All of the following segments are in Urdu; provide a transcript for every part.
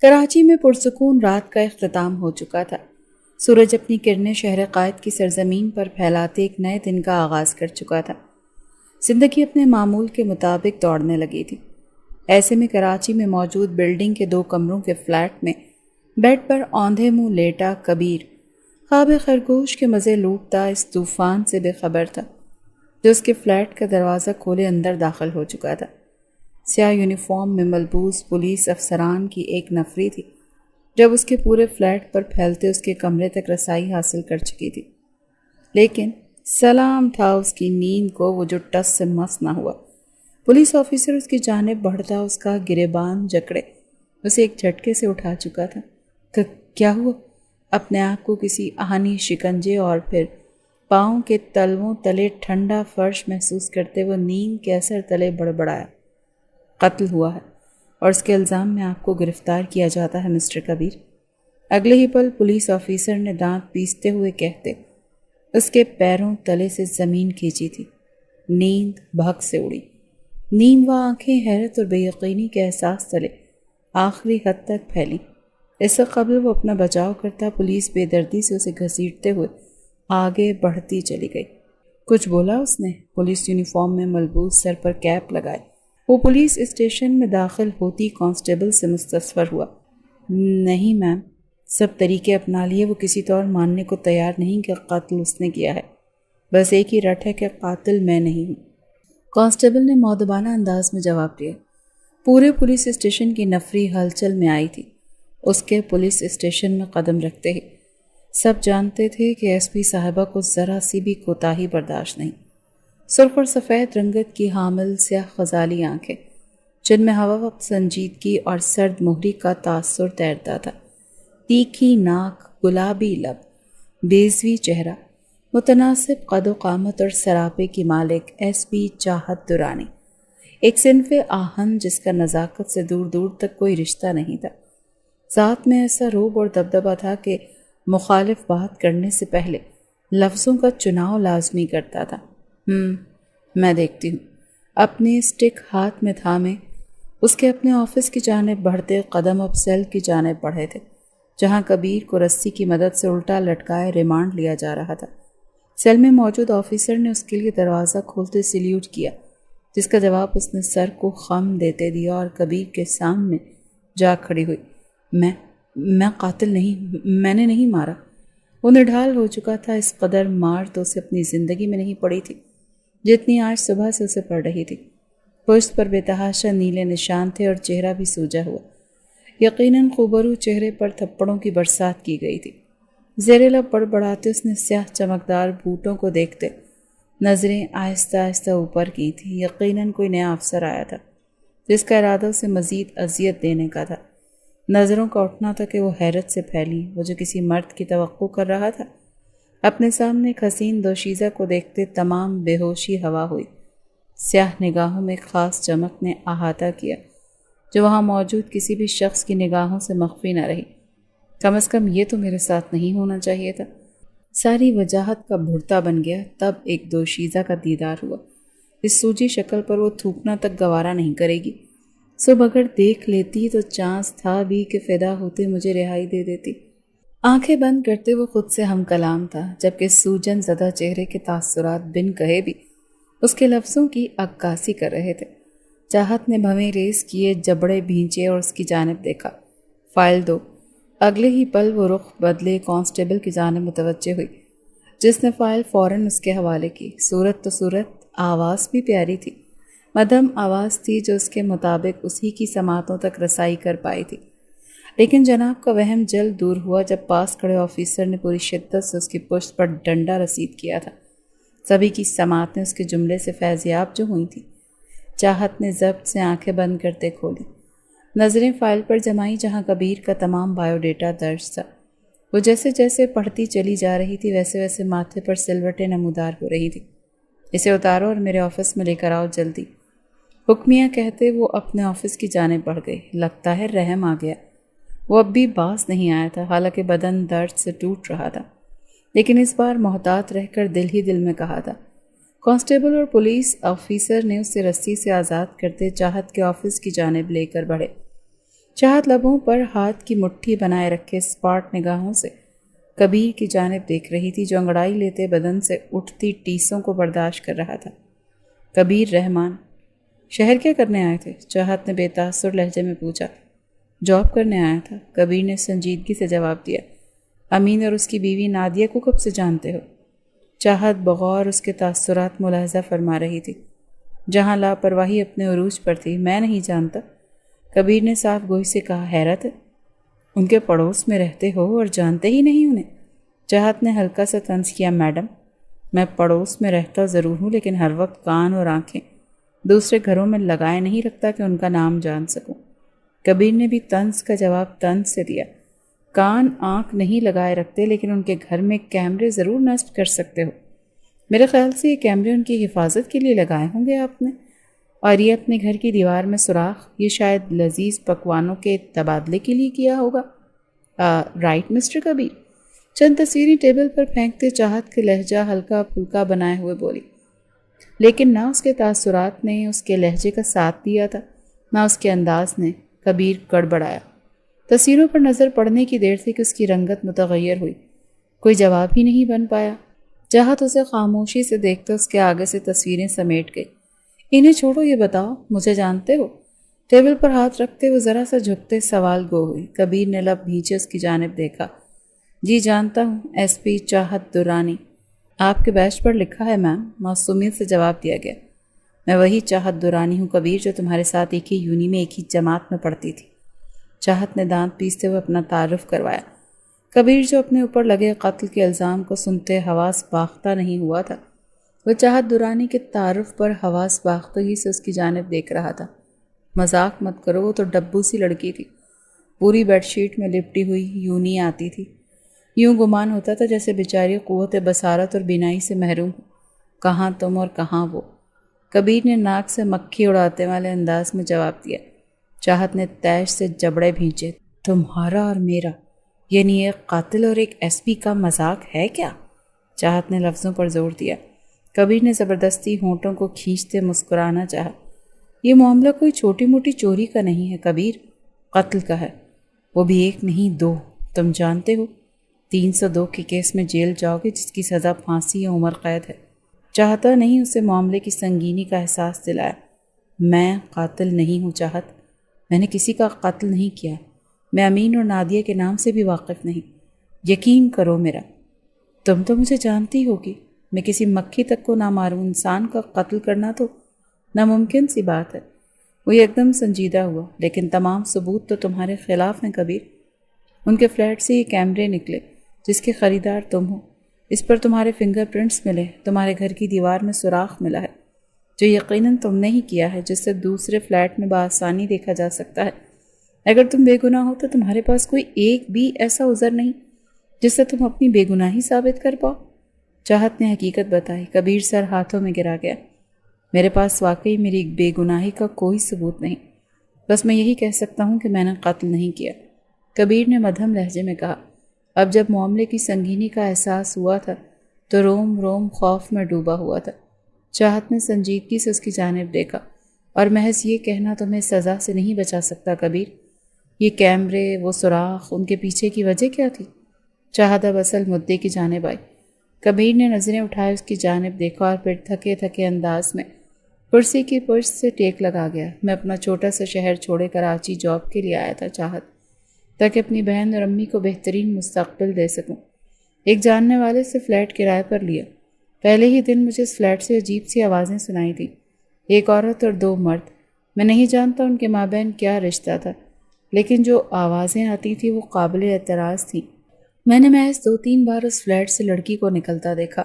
کراچی میں پرسکون رات کا اختتام ہو چکا تھا۔ سورج اپنی کرنیں شہر قائد کی سرزمین پر پھیلاتے ایک نئے دن کا آغاز کر چکا تھا۔ زندگی اپنے معمول کے مطابق دوڑنے لگی تھی۔ ایسے میں کراچی میں موجود بلڈنگ کے 2 کمروں کے فلیٹ میں بیڈ پر اوندھے منہ لیٹا کبیر خواب خرگوش کے مزے لوٹتا اس طوفان سے بے خبر تھا جو اس کے فلیٹ کا دروازہ کھولے اندر داخل ہو چکا تھا۔ سیاہ یونیفارم میں ملبوس پولیس افسران کی ایک نفری تھی جب اس کے پورے فلیٹ پر پھیلتے اس کے کمرے تک رسائی حاصل کر چکی تھی، لیکن سلام تھا اس کی نیند کو وہ جو ٹس سے مس نہ ہوا۔ پولیس آفیسر اس کی جانب بڑھتا اس کا گریبان جکڑے اسے ایک جھٹکے سے اٹھا چکا تھا۔ کیا ہوا؟ اپنے آپ کو کسی آہنی شکنجے اور پھر پاؤں کے تلووں تلے ٹھنڈا فرش محسوس کرتے وہ نیند کے اثر تلے بڑبڑایا۔ قتل ہوا ہے اور اس کے الزام میں آپ کو گرفتار کیا جاتا ہے مسٹر کبیر۔ اگلے ہی پل پولیس آفیسر نے دانت پیستے ہوئے کہتے اس کے پیروں تلے سے زمین کھینچی تھی۔ نیند بھگ سے اڑی۔ نیند و آنکھیں حیرت اور بے یقینی کے احساس تلے آخری حد تک پھیلی۔ اس سے قبل وہ اپنا بچاؤ کرتا پولیس بے دردی سے اسے گھسیٹتے ہوئے آگے بڑھتی چلی گئی۔ کچھ بولا اس نے؟ پولیس یونیفارم میں ملبوس سر پر کیپ لگائے وہ پولیس اسٹیشن میں داخل ہوتی کانسٹیبل سے مستصور ہوا۔ نہیں میم، سب طریقے اپنا لیے وہ کسی طور ماننے کو تیار نہیں کہ قتل اس نے کیا ہے۔ بس ایک ہی رٹ ہے کہ قاتل میں نہیں ہوں، کانسٹیبل نے مؤدبانہ انداز میں جواب دیا۔ پورے پولیس اسٹیشن کی نفری ہلچل میں آئی تھی۔ اس کے پولیس اسٹیشن میں قدم رکھتے ہی سب جانتے تھے کہ ایس پی صاحبہ کو ذرا سی بھی کوتاہی برداشت نہیں۔ سرخ اور سفید رنگت کی حامل سیاہ غزالی آنکھیں جن میں ہوا وقت سنجیدگی اور سرد مہری کا تاثر تیرتا تھا، تیکھی ناک، گلابی لب، بیضوی چہرہ، متناسب قد و قامت اور سراپے کی مالک ایس پی چاہت درانی، ایک صنف آہن جس کا نزاکت سے دور دور تک کوئی رشتہ نہیں تھا۔ ذات میں ایسا روب اور دبدبہ تھا کہ مخالف بات کرنے سے پہلے لفظوں کا چناؤ لازمی کرتا تھا۔ میں دیکھتی ہوں۔ اپنی اسٹک ہاتھ میں تھامے اس کے اپنے آفس کی جانب بڑھتے قدم اب سیل کی جانب بڑھے تھے جہاں کبیر کو رسی کی مدد سے الٹا لٹکائے ریمانڈ لیا جا رہا تھا۔ سیل میں موجود آفیسر نے اس کے لیے دروازہ کھولتے سلیوٹ کیا جس کا جواب اس نے سر کو خم دیتے دیا اور کبیر کے سامنے جا کھڑی ہوئی۔ میں قاتل نہیں، میں نے نہیں مارا۔ وہ نڈھال ہو چکا تھا، اس قدر مار تو اسے اپنی زندگی میں نہیں پڑی تھی جتنی آج صبح سے اسے پڑ رہی تھی۔ پشت پر بے تحاشا نیلے نشان تھے اور چہرہ بھی سوجا ہوا، یقیناً خوبرو چہرے پر تھپڑوں کی برسات کی گئی تھی۔ زیر لب بڑبڑاتے اس نے سیاہ چمکدار بوٹوں کو دیکھتے نظریں آہستہ آہستہ اوپر کی تھی۔ یقیناً کوئی نیا افسر آیا تھا جس کا ارادہ اسے مزید اذیت دینے کا تھا۔ نظروں کا اٹھنا تھا کہ وہ حیرت سے پھیلی، وہ جو کسی مرد کی توقع کر رہا تھا۔ اپنے سامنے ایک حسین دوشیزہ کو دیکھتے تمام بے ہوشی ہوا ہوئی۔ سیاہ نگاہوں میں ایک خاص چمک نے احاطہ کیا جو وہاں موجود کسی بھی شخص کی نگاہوں سے مخفی نہ رہی۔ کم از کم یہ تو میرے ساتھ نہیں ہونا چاہیے تھا۔ ساری وجاہت کا بھرتا بن گیا۔ تب ایک دوشیزہ کا دیدار ہوا۔ اس سوجی شکل پر وہ تھوکنا تک گوارا نہیں کرے گی۔ صبح اگر دیکھ لیتی تو چانس تھا بھی کہ فدا ہوتے مجھے رہائی دے دیتی۔ آنکھیں بند کرتے وہ خود سے ہم کلام تھا جبکہ سوجن زدہ چہرے کے تاثرات بن کہے بھی اس کے لفظوں کی عکاسی کر رہے تھے۔ چاہت نے بھویں ریز کیے جبڑے بھینچے اور اس کی جانب دیکھا۔ فائل دو۔ اگلے ہی پل وہ رخ بدلے کانسٹیبل کی جانب متوجہ ہوئی جس نے فائل فوراً اس کے حوالے کی۔ صورت تو صورت، آواز بھی پیاری تھی، مدھم آواز تھی جو اس کے مطابق اسی کی سماعتوں تک رسائی کر پائی تھی۔ لیکن جناب کا وہم جلد دور ہوا جب پاس کھڑے آفیسر نے پوری شدت سے اس کی پشت پر ڈنڈا رسید کیا تھا۔ سبھی کی سماعتیں اس کے جملے سے فیضیاب جو ہوئی تھیں۔ چاہت نے ضبط سے آنکھیں بند کرتے کھولی، نظریں فائل پر جمائی جہاں کبیر کا تمام بایو ڈیٹا درج تھا۔ وہ جیسے جیسے پڑھتی چلی جا رہی تھی ویسے ویسے ماتھے پر سلوٹیں نمودار ہو رہی تھی۔ اسے اتارو اور میرے آفس میں لے کر آؤ جلدی، حکمیہ کہتے وہ اپنے آفس کی جانب بڑھ گئی۔ لگتا ہے رحم آ گیا۔ وہ اب بھی باز نہیں آیا تھا، حالانکہ بدن درد سے ٹوٹ رہا تھا، لیکن اس بار محتاط رہ کر دل ہی دل میں کہا تھا۔ کانسٹیبل اور پولیس آفیسر نے اسے رسی سے آزاد کرتے چاہت کے آفس کی جانب لے کر بڑھے۔ چاہت لبوں پر ہاتھ کی مٹھی بنائے رکھے اسپاٹ نگاہوں سے کبیر کی جانب دیکھ رہی تھی، جو انگڑائی لیتے بدن سے اٹھتی ٹیسوں کو برداشت کر رہا تھا۔ کبیر رحمان، شہر کیا کرنے آئے تھے؟ چاہت نے بے تاثر لہجے میں پوچھا۔ جاب کرنے آیا تھا، کبیر نے سنجیدگی سے جواب دیا۔ امین اور اس کی بیوی نادیہ کو کب سے جانتے ہو؟ چاہت بغور اس کے تاثرات ملاحظہ فرما رہی تھی، جہاں لاپرواہی اپنے عروج پر تھی۔ میں نہیں جانتا، کبیر نے صاف گوئی سے کہا۔ حیرت ہے، ان کے پڑوس میں رہتے ہو اور جانتے ہی نہیں انہیں؟ چاہت نے ہلکا سا طنز کیا۔ میڈم، میں پڑوس میں رہتا ضرور ہوں، لیکن ہر وقت کان اور آنکھیں دوسرے گھروں میں لگائے نہیں رکھتا کہ ان کا نام جان سکوں۔ کبیر نے بھی طنز کا جواب طنز سے دیا۔ کان آنکھ نہیں لگائے رکھتے، لیکن ان کے گھر میں کیمرے ضرور نصب کر سکتے ہو۔ میرے خیال سے یہ کیمرے ان کی حفاظت کے لیے لگائے ہوں گے آپ نے، اور یہ اپنے گھر کی دیوار میں سوراخ یہ شاید لذیذ پکوانوں کے تبادلے کے لیے کیا ہوگا۔ رائٹ مسٹر کبیر؟ چند تصویریں ٹیبل پر پھینکتے چاہت کے لہجہ ہلکا پھلکا بنائے ہوئے بولی، لیکن نہ اس کے تاثرات نے اس کے لہجے کا ساتھ دیا تھا، نہ اس کے انداز نے۔ کبیر گڑبڑایا۔ تصویروں پر نظر پڑنے کی دیر تھی کہ اس کی رنگت متغیر ہوئی، کوئی جواب ہی نہیں بن پایا۔ چاہت اسے خاموشی سے دیکھتے اس کے آگے سے تصویریں سمیٹ گئی۔ انہیں چھوڑو، یہ بتاؤ مجھے جانتے ہو؟ ٹیبل پر ہاتھ رکھتے وہ ذرا سا جھکتے سوال گو ہوئی۔ کبیر نے لب بھینچے اس کی جانب دیکھا۔ جی جانتا ہوں، ایس پی چاہت درانی۔ آپ کے بیچ پر لکھا ہے میم، معصومیت سے جواب دیا گیا۔ میں وہی چاہت درانی ہوں کبیر، جو تمہارے ساتھ ایک ہی یونی میں ایک ہی جماعت میں پڑھتی تھی۔ چاہت نے دانت پیستے ہوئے اپنا تعارف کروایا۔ کبیر جو اپنے اوپر لگے قتل کے الزام کو سنتے حواس باختہ نہیں ہوا تھا، وہ چاہت درانی کے تعارف پر حواس باختگی سے اس کی جانب دیکھ رہا تھا۔ مذاق مت کرو، وہ تو ڈبو سی لڑکی تھی، پوری بیڈ شیٹ میں لپٹی ہوئی یونی آتی تھی۔ یوں گمان ہوتا تھا جیسے بیچاری قوت بصارت اور بینائی سے محروم ہو۔ کہاں تم اور کہاں وہ؟ کبیر نے ناک سے مکھی اڑاتے والے انداز میں جواب دیا۔ چاہت نے تیش سے جبڑے بھینچے۔ تمہارا اور میرا، یعنی ایک قاتل اور ایک ایس پی کا مذاق ہے کیا؟ چاہت نے لفظوں پر زور دیا۔ کبیر نے زبردستی ہونٹوں کو کھینچتے مسکرانا چاہا۔ یہ معاملہ کوئی چھوٹی موٹی چوری کا نہیں ہے کبیر، قتل کا ہے، وہ بھی ایک نہیں دو۔ تم جانتے ہو 302 کے کیس میں جیل جاؤ گے، جس کی سزا پھانسی یا عمر قید ہے۔ چاہتا نہیں اسے معاملے کی سنگینی کا احساس دلایا۔ میں قاتل نہیں ہوں چاہت، میں نے کسی کا قتل نہیں کیا، میں امین اور نادیہ کے نام سے بھی واقف نہیں، یقین کرو میرا۔ تم تو مجھے جانتی ہوگی، میں کسی مکھی تک کو نہ ماروں، انسان کا قتل کرنا تو ناممکن سی بات ہے۔ وہ ایک دم سنجیدہ ہوا۔ لیکن تمام ثبوت تو تمہارے خلاف ہیں کبیر۔ ان کے فلیٹ سے یہ کیمرے نکلے جس کے خریدار تم ہو، اس پر تمہارے فنگر پرنٹس ملے، تمہارے گھر کی دیوار میں سوراخ ملا ہے جو یقیناً تم نے ہی کیا ہے، جس سے دوسرے فلیٹ میں بآسانی دیکھا جا سکتا ہے۔ اگر تم بے گناہ ہو تو تمہارے پاس کوئی ایک بھی ایسا عذر نہیں جس سے تم اپنی بے گناہی ثابت کر پاؤ۔ چاہت نے حقیقت بتائی۔ کبیر سر ہاتھوں میں گرا گیا۔ میرے پاس واقعی میری بے گناہی کا کوئی ثبوت نہیں، بس میں یہی کہہ سکتا ہوں کہ میں نے قتل نہیں کیا، کبیر نے مدھم لہجے میں کہا۔ اب جب معاملے کی سنگینی کا احساس ہوا تھا تو روم روم خوف میں ڈوبا ہوا تھا۔ چاہت نے سنجیدگی سے اس کی جانب دیکھا۔ اور محض یہ کہنا تمہیں سزا سے نہیں بچا سکتا کبیر۔ یہ کیمرے، وہ سوراخ، ان کے پیچھے کی وجہ کیا تھی؟ چاہت اب اصل مدعے کی جانب آئی۔ کبیر نے نظریں اٹھائے اس کی جانب دیکھا اور پھر تھکے تھکے انداز میں کرسی کی پشت سے ٹیک لگا گیا۔ میں اپنا چھوٹا سا شہر چھوڑے کراچی جاب کے لیے آیا تھا چاہت، تاکہ اپنی بہن اور امی کو بہترین مستقبل دے سکوں۔ ایک جاننے والے سے فلیٹ کرائے پر لیا۔ پہلے ہی دن مجھے اس فلیٹ سے عجیب سی آوازیں سنائی تھیں، ایک عورت اور 2 مرد۔ میں نہیں جانتا ان کے مابین کیا رشتہ تھا، لیکن جو آوازیں آتی تھیں وہ قابل اعتراض تھیں۔ میں نے محض 2-3 بار اس فلیٹ سے لڑکی کو نکلتا دیکھا،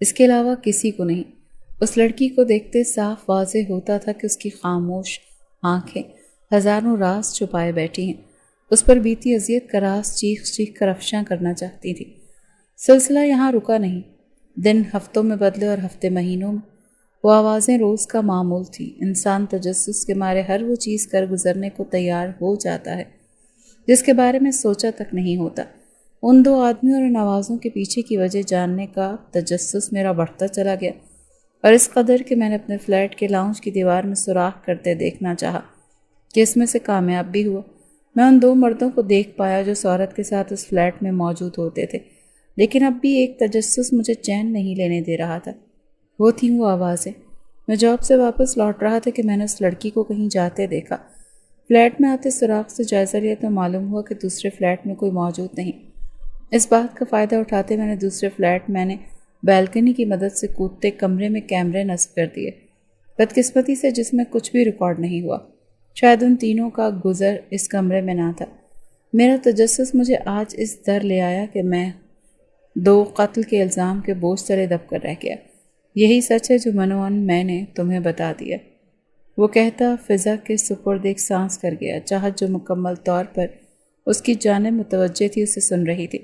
اس کے علاوہ کسی کو نہیں۔ اس لڑکی کو دیکھتے صاف واضح ہوتا تھا کہ اس کی خاموش آنکھیں ہزاروں راز چھپائے بیٹھی ہیں۔ اس پر بیتی اذیت کا راز چیخ چیخ کر افشاں کرنا چاہتی تھی۔ سلسلہ یہاں رکا نہیں، دن ہفتوں میں بدلے اور ہفتے مہینوں میں۔ وہ آوازیں روز کا معمول تھی۔ انسان تجسس کے مارے ہر وہ چیز کر گزرنے کو تیار ہو جاتا ہے جس کے بارے میں سوچا تک نہیں ہوتا۔ ان 2 آدمیوں اور ان آوازوں کے پیچھے کی وجہ جاننے کا تجسس میرا بڑھتا چلا گیا، اور اس قدر کہ میں نے اپنے فلیٹ کے لاؤنج کی دیوار میں سوراخ کرتے دیکھنا چاہا کہ اس میں سے کامیاب بھی ہوا۔ میں ان دو مردوں کو دیکھ پایا جو اس عورت کے ساتھ اس فلیٹ میں موجود ہوتے تھے، لیکن اب بھی ایک تجسس مجھے چین نہیں لینے دے رہا تھا۔ وہ تھیں وہ آوازیں۔ میں جاب سے واپس لوٹ رہا تھا کہ میں نے اس لڑکی کو کہیں جاتے دیکھا۔ فلیٹ میں آتے سراغ سے جائزہ لیا تو معلوم ہوا کہ دوسرے فلیٹ میں کوئی موجود نہیں۔ اس بات کا فائدہ اٹھاتے میں نے دوسرے فلیٹ میں نے بیلکنی کی مدد سے کودتے کمرے میں کیمرے نصب کر دیے، بدقسمتی سے جس میں کچھ بھی ریکارڈ نہیں ہوا۔ شاید ان تینوں کا گزر اس کمرے میں نہ تھا۔ میرا تجسس مجھے آج اس در لے آیا کہ میں 2 قتل کے الزام کے بوجھ تلے دب کر رہ گیا۔ یہی سچ ہے جو منوان میں نے تمہیں بتا دیا۔ وہ کہتا فضا کے سپرد ایک سانس کر گیا۔ چاہت جو مکمل طور پر اس کی جانب متوجہ تھی اسے سن رہی تھی،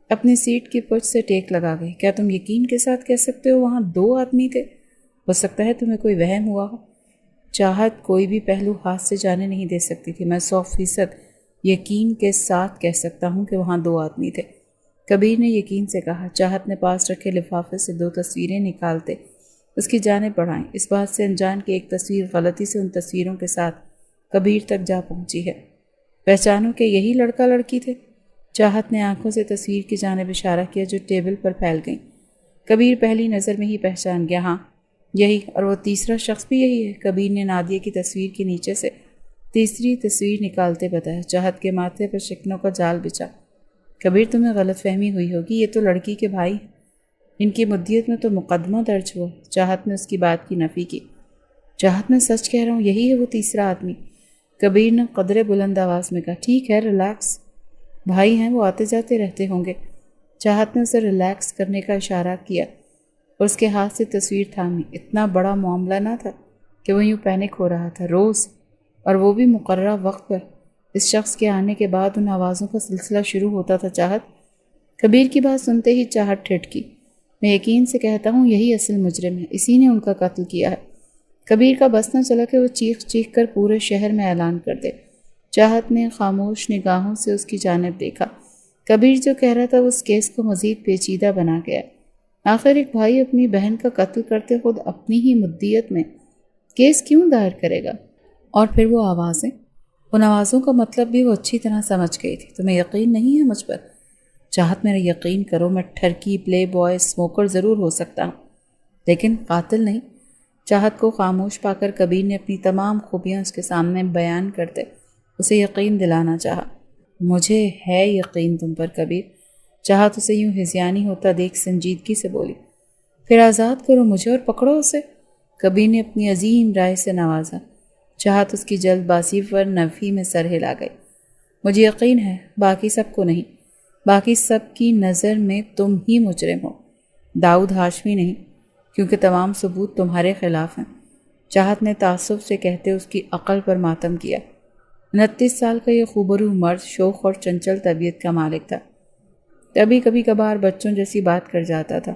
اپنی سیٹ کی پچ سے ٹیک لگا گئی۔ کیا تم یقین کے ساتھ کہہ سکتے ہو وہاں 2 آدمی تھے؟ ہو سکتا ہے تمہیں کوئی وہم ہوا ہو۔ چاہت کوئی بھی پہلو ہاتھ سے جانے نہیں دے سکتی تھی۔ میں 100% یقین کے ساتھ کہہ سکتا ہوں کہ وہاں 2 آدمی تھے، کبیر نے یقین سے کہا۔ چاہت نے پاس رکھے لفافے سے 2 تصویریں نکالتے اس کی جانب بڑھائیں۔ اس بات سے انجان کی ایک تصویر غلطی سے ان تصویروں کے ساتھ کبیر تک جا پہنچی ہے۔ پہچانو کہ یہی لڑکا لڑکی تھے؟ چاہت نے آنکھوں سے تصویر کی جانب اشارہ کیا جو ٹیبل پر پھیل گئیں۔ کبیر پہلی نظر میں ہی پہچان گیا، ہاں یہی، اور وہ تیسرا شخص بھی یہی ہے۔ کبیر نے نادیہ کی تصویر کے نیچے سے تیسری تصویر نکالتے بتایا۔ چاہت کے ماتھے پر شکنوں کا جال بچھا۔ کبیر تمہیں غلط فہمی ہوئی ہوگی، یہ تو لڑکی کے بھائی ہیں، ان کی مدیت میں تو مقدمہ درج ہوا۔ چاہت نے اس کی بات کی نفی کی۔ چاہت میں سچ کہہ رہا ہوں، یہی ہے وہ تیسرا آدمی۔ کبیر نے قدرے بلند آواز میں کہا۔ ٹھیک ہے، ریلیکس، بھائی ہیں وہ، آتے جاتے رہتے ہوں گے۔ چاہت نے اسے ریلیکس کرنے کا اشارہ کیا اور اس کے ہاتھ سے تصویر تھامی۔ اتنا بڑا معاملہ نہ تھا کہ وہ یوں پینک ہو رہا تھا۔ روز، اور وہ بھی مقررہ وقت پر، اس شخص کے آنے کے بعد ان آوازوں کا سلسلہ شروع ہوتا تھا۔ چاہت، کبیر کی بات سنتے ہی چاہت ٹھٹکی۔ میں یقین سے کہتا ہوں یہی اصل مجرم ہے، اسی نے ان کا قتل کیا ہے۔ کبیر کا بس نہ چلا کہ وہ چیخ چیخ کر پورے شہر میں اعلان کر دے۔ چاہت نے خاموش نگاہوں سے اس کی جانب دیکھا۔ کبیر جو کہہ رہا تھا وہ اس کیس کو مزید پیچیدہ بنا گیا۔ آخر ایک بھائی اپنی بہن کا قتل کرتے خود اپنی ہی مدیت میں کیس کیوں دائر کرے گا؟ اور پھر وہ آوازیں، ان آوازوں کا مطلب بھی وہ اچھی طرح سمجھ گئی تھی۔ تمہیں یقین نہیں ہے مجھ پر؟ چاہت میرا یقین کرو، میں ٹھرکی، پلے بوائے، اسموکر ضرور ہو سکتا ہوں، لیکن قاتل نہیں۔ چاہت کو خاموش پا کر کبیر نے اپنی تمام خوبیاں اس کے سامنے بیان کرتے اسے یقین دلانا چاہا۔ مجھے ہے یقین تم پر کبیر۔ چاہت اسے یوں ہذیانی ہوتا دیکھ سنجیدگی سے بولی۔ پھر آزاد کرو مجھے اور پکڑو اسے، کبیر نے اپنی عظیم رائے سے نوازا۔ چاہت اس کی جلد بازی پر نفی میں سر ہلا گئی۔ مجھے یقین ہے، باقی سب کو نہیں۔ باقی سب کی نظر میں تم ہی مجرم ہو، داؤد ہاشمی نہیں، کیونکہ تمام ثبوت تمہارے خلاف ہیں۔ چاہت نے تعصب سے کہتے اس کی عقل پر ماتم کیا۔ 29 سال کا یہ خوبرو مرد شوخ اور چنچل طبیعت کا مالک تھا، کبھی کبھی کبھار بچوں جیسی بات کر جاتا تھا۔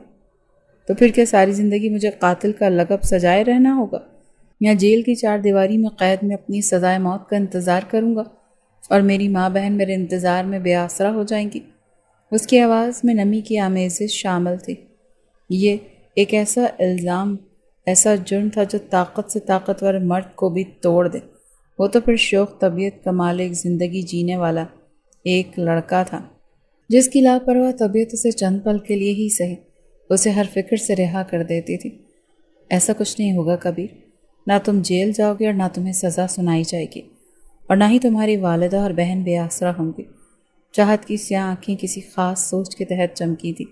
تو پھر کیا ساری زندگی مجھے قاتل کا لقب سجائے رہنا ہوگا، یا جیل کی 4 دیواری میں قید میں اپنی سزائے موت کا انتظار کروں گا اور میری ماں بہن میرے انتظار میں بے آسرا ہو جائیں گی؟ اس کی آواز میں نمی کی آمیزش شامل تھی۔ یہ ایک ایسا الزام، ایسا جرم تھا جو طاقت سے طاقتور مرد کو بھی توڑ دے۔ وہ تو پھر شوخ طبیعت کا مالک، زندگی جینے والا ایک لڑکا تھا جس کی لاپرواہ طبیعت اسے چند پل کے لیے ہی صحیح اسے ہر فکر سے رہا کر دیتی تھی۔ ایسا کچھ نہیں ہوگا کبیر، نہ تم جیل جاؤ گے اور نہ تمہیں سزا سنائی جائے گی، اور نہ ہی تمہاری والدہ اور بہن بے آسرا ہوں گی۔ چاہت کی سیاہ آنکھیں کسی خاص سوچ کے تحت چمکی تھی۔